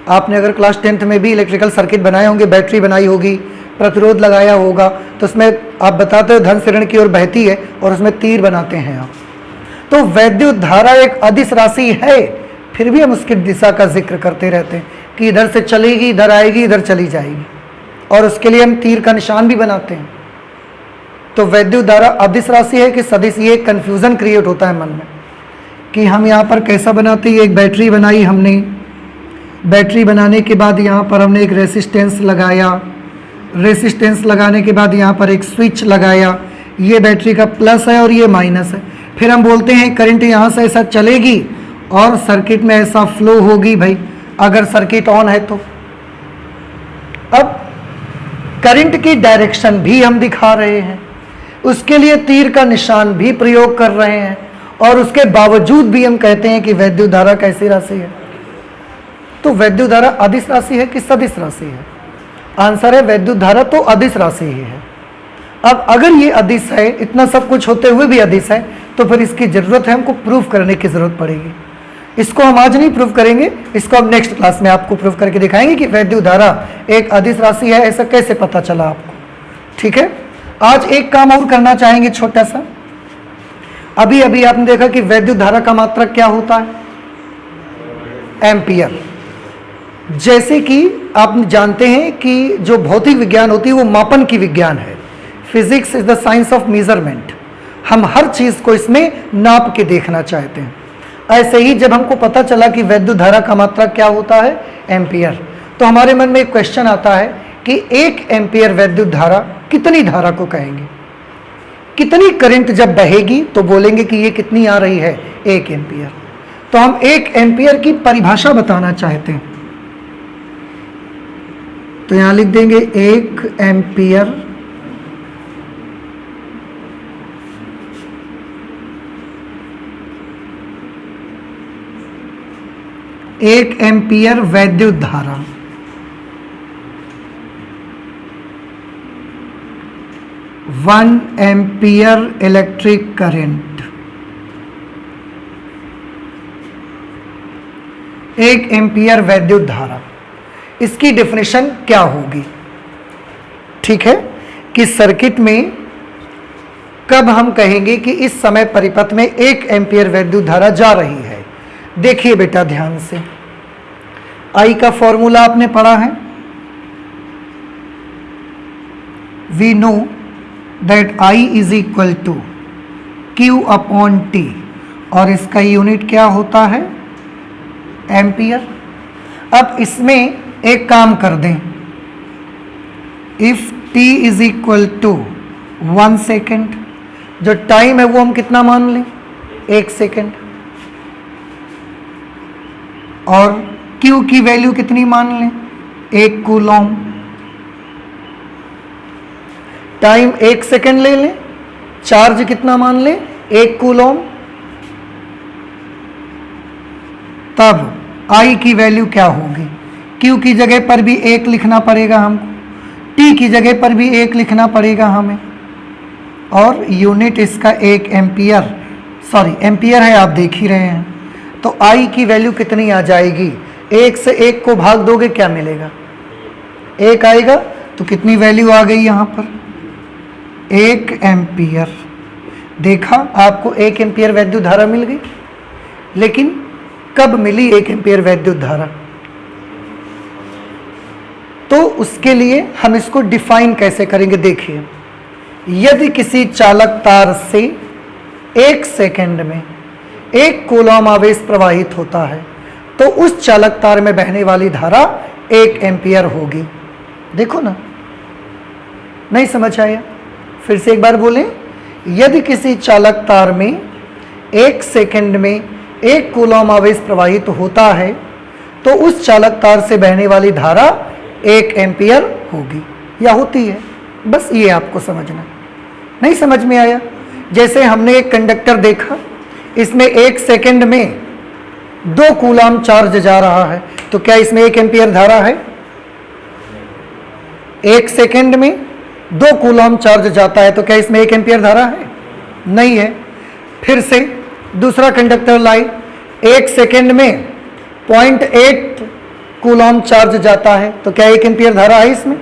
Speaker 1: आपने अगर क्लास 10th में भी इलेक्ट्रिकल सर्किट बनाए होंगे, बैटरी बनाई होगी, प्रतिरोध लगाया होगा, तो उसमें आप बताते हो धन से ऋण की ओर बहती है और उसमें तीर बनाते हैं आप। तो वैद्युत धारा एक अदिश राशि है, फिर भी हम उसकी दिशा का जिक्र करते रहते हैं कि इधर से चलेगी, इधर आएगी, इधर चली जाएगी, और उसके लिए हम तीर का निशान भी बनाते हैं। तो वैद्युत धारा अदिश राशि है कि सदिश, ये कंफ्यूजन क्रिएट होता है मन में कि हम यहाँ पर कैसा बनाते हैं। एक बैटरी बनाई हमने, बैटरी बनाने के बाद यहाँ पर हमने एक रेसिस्टेंस लगाया, रेसिस्टेंस लगाने के बाद यहाँ पर एक स्विच लगाया, ये बैटरी का प्लस है और ये माइनस है। फिर हम बोलते हैं करंट यहाँ से ऐसा चलेगी और सर्किट में ऐसा फ्लो होगी भाई, अगर सर्किट ऑन है तो। अब करंट की डायरेक्शन भी हम दिखा रहे हैं, उसके लिए तीर का निशान भी प्रयोग कर रहे हैं, और उसके बावजूद भी हम कहते हैं कि वैद्युत धारा कैसी राशि है। तो वैद्युत धारा अदिश राशि है कि सदिश राशि है, आंसर है वैद्युत धारा तो अदिश राशि ही है। अब अगर ये अदिश है, इतना सब कुछ होते हुए भी अदिश है, तो फिर इसकी जरूरत है, हमको प्रूफ करने की जरूरत पड़ेगी। इसको हम आज नहीं प्रूफ करेंगे, इसको हम नेक्स्ट क्लास में आपको प्रूफ करके दिखाएंगे कि वैद्युत धारा एक अदिश राशि है, ऐसा कैसे पता चला आपको। ठीक है, आज एक काम और करना चाहेंगे छोटा सा। अभी अभी आपने देखा कि वैद्युत धारा का मात्रक क्या होता है, एम्पियर। जैसे कि आप जानते हैं कि जो भौतिक विज्ञान होती है वो मापन की विज्ञान है, physics is the science of measurement. हम हर चीज को इसमें नाप के देखना चाहते हैं। ऐसे ही जब हमको पता चला कि वैद्युत धारा का मात्रक क्या होता है, एम्पियर, तो हमारे मन में एक क्वेश्चन आता है कि 1 एम्पियर वैद्युत धारा कितनी धारा को कहेंगे, कितनी करंट जब बहेगी तो बोलेंगे कि ये कितनी आ रही है, 1 एम्पियर। तो हम 1 एम्पियर की परिभाषा बताना चाहते हैं, तो यहां लिख देंगे 1 एम्पियर 1 एम्पियर वैद्युत धारा, 1 एम्पियर इलेक्ट्रिक करंट, 1 एम्पियर वैद्युत धारा, इसकी डेफिनेशन क्या होगी? ठीक है, कि सर्किट में कब हम कहेंगे कि इस समय परिपथ में 1 एम्पियर वैद्युत धारा जा रही है। देखिए बेटा ध्यान से, आई का फॉर्मूला आपने पढ़ा है, we know that I is equal to Q upon T, और इसका यूनिट क्या होता है? एम्पियर। अब इसमें एक काम कर दें, if t is equal to 1 second, जो टाइम है वो हम कितना मान लें? 1 सेकेंड, और q की वैल्यू कितनी मान लें? 1 कूलॉम। टाइम 1 सेकेंड ले लें, चार्ज कितना मान लें? 1 कूलॉम। तब I की वैल्यू क्या होगी? Q की जगह पर भी 1 लिखना पड़ेगा हमको, T की जगह पर भी 1 लिखना पड़ेगा हमें, और यूनिट इसका 1 एम्पियर, सॉरी एम्पियर है, आप देख ही रहे हैं। तो I की वैल्यू कितनी आ जाएगी? 1 से 1 को भाग दोगे क्या मिलेगा? 1 आएगा, तो कितनी वैल्यू आ गई यहाँ पर? 1 एम्पियर। देखा, आपको 1 एम्पियर वैद्युत धारा मिल गई। लेकिन कब मिली 1 एम्पियर वैद्युत धारा? तो उसके लिए हम इसको डिफाइन कैसे करेंगे? देखिए, यदि किसी चालक तार से 1 सेकेंड में 1 कूलॉम आवेश प्रवाहित होता है, तो उस चालक तार में बहने वाली धारा 1 एम्पियर होगी। देखो ना, नहीं समझ आया? फिर से एक बार बोलें, यदि किसी चालक तार में 1 सेकेंड में 1 कूलॉम आवेश प्रवाहित होता है, तो उस चालक तार से बहने वाली धारा 1 एम्पियर होगी या होती है। बस ये आपको समझना। नहीं समझ में आया? जैसे हमने एक कंडक्टर देखा, इसमें 1 सेकेंड में 2 कूलॉम चार्ज जा रहा है, तो क्या इसमें 1 एम्पियर धारा है? 1 सेकेंड में 2 कूलॉम चार्ज जाता है, तो क्या इसमें 1 एम्पियर धारा है? नहीं है। फिर से दूसरा कंडक्टर लाई, 1 सेकेंड में 0.8 कूलॉम चार्ज जाता है, तो क्या 1 एम्पियर धारा है इसमें?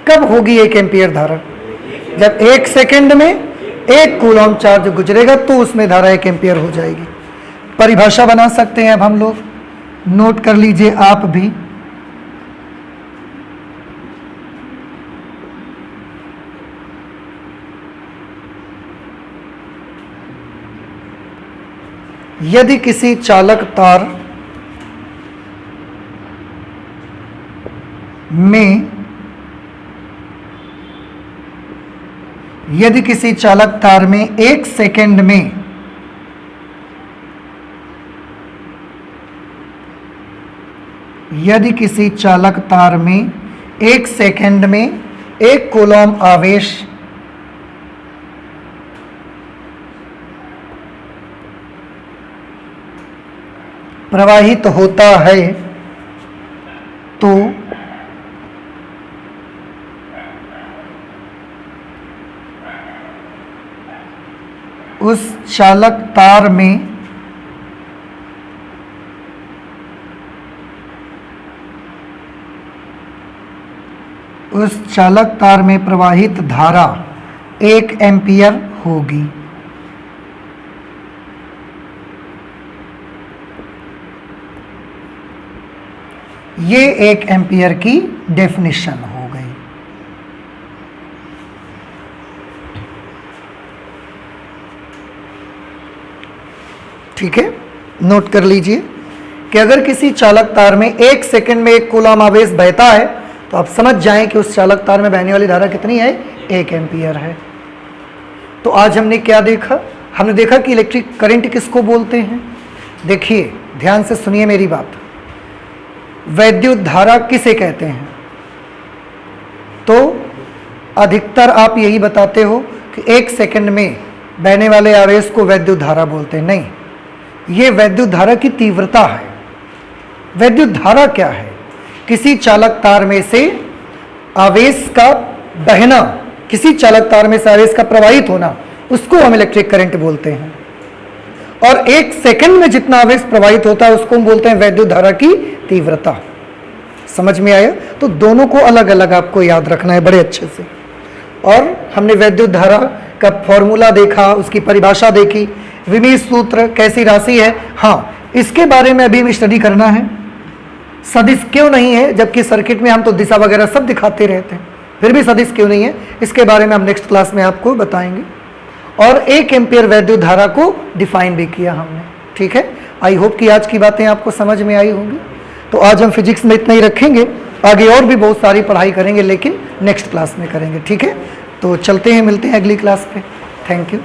Speaker 1: कब होगी 1 एम्पियर धारा? जब 1 सेकेंड में 1 कूलॉम चार्ज गुजरेगा, तो उसमें धारा 1 एम्पियर हो जाएगी। परिभाषा बना सकते हैं अब हम लोग, नोट कर लीजिए आप भी। यदि किसी चालक तार में यदि किसी चालक तार में 1 सेकेंड में यदि किसी चालक तार में 1 सेकेंड में 1 कूलॉम आवेश प्रवाहित होता है, तो उस चालक तार में प्रवाहित धारा 1 एम्पियर होगी। ये 1 एम्पियर की डेफिनेशन हो गई। ठीक है, नोट कर लीजिए कि अगर किसी चालक तार में 1 सेकेंड में 1 कूलॉम आवेश बहता है, तो आप समझ जाएं कि उस चालक तार में बहने वाली धारा कितनी है? 1 एम्पियर है। तो आज हमने क्या देखा? हमने देखा कि इलेक्ट्रिक करंट किसको बोलते हैं। देखिए, ध्यान से सुनिए मेरी बात। वैद्युत धारा किसे कहते हैं? तो अधिकतर आप यही बताते हो कि 1 सेकेंड में बहने वाले आवेश को वैद्युत धारा बोलते हैं। नहीं, ये वैद्युत धारा की तीव्रता है। वैद्युत धारा क्या है? किसी चालक तार में से आवेश का बहना, किसी चालक तार में से आवेश का प्रवाहित होना, उसको हम इलेक्ट्रिक करंट बोलते हैं। और 1 सेकंड में जितना आवेश प्रवाहित होता है उसको हम बोलते हैं वैद्युत धारा की तीव्रता। समझ में आया? तो दोनों को अलग अलग आपको याद रखना है बड़े अच्छे से। और हमने वैद्युत धारा का फॉर्मूला देखा, उसकी परिभाषा देखी, विमीय सूत्र कैसी राशि है। हाँ, इसके बारे में अभी स्टडी करना है, सदिश क्यों नहीं है, जबकि सर्किट में हम तो दिशा वगैरह सब दिखाते रहते हैं, फिर भी सदिश क्यों नहीं है, इसके बारे में हम नेक्स्ट क्लास में आपको बताएंगे। और 1 एम्पियर वैद्युत धारा को डिफाइन भी किया हमने। ठीक है, आई होप कि आज की बातें आपको समझ में आई होंगी। तो आज हम फिजिक्स में इतना ही रखेंगे, आगे और भी बहुत सारी पढ़ाई करेंगे, लेकिन नेक्स्ट क्लास में करेंगे। ठीक है, तो चलते हैं, मिलते हैं अगली क्लास पे। Thank you.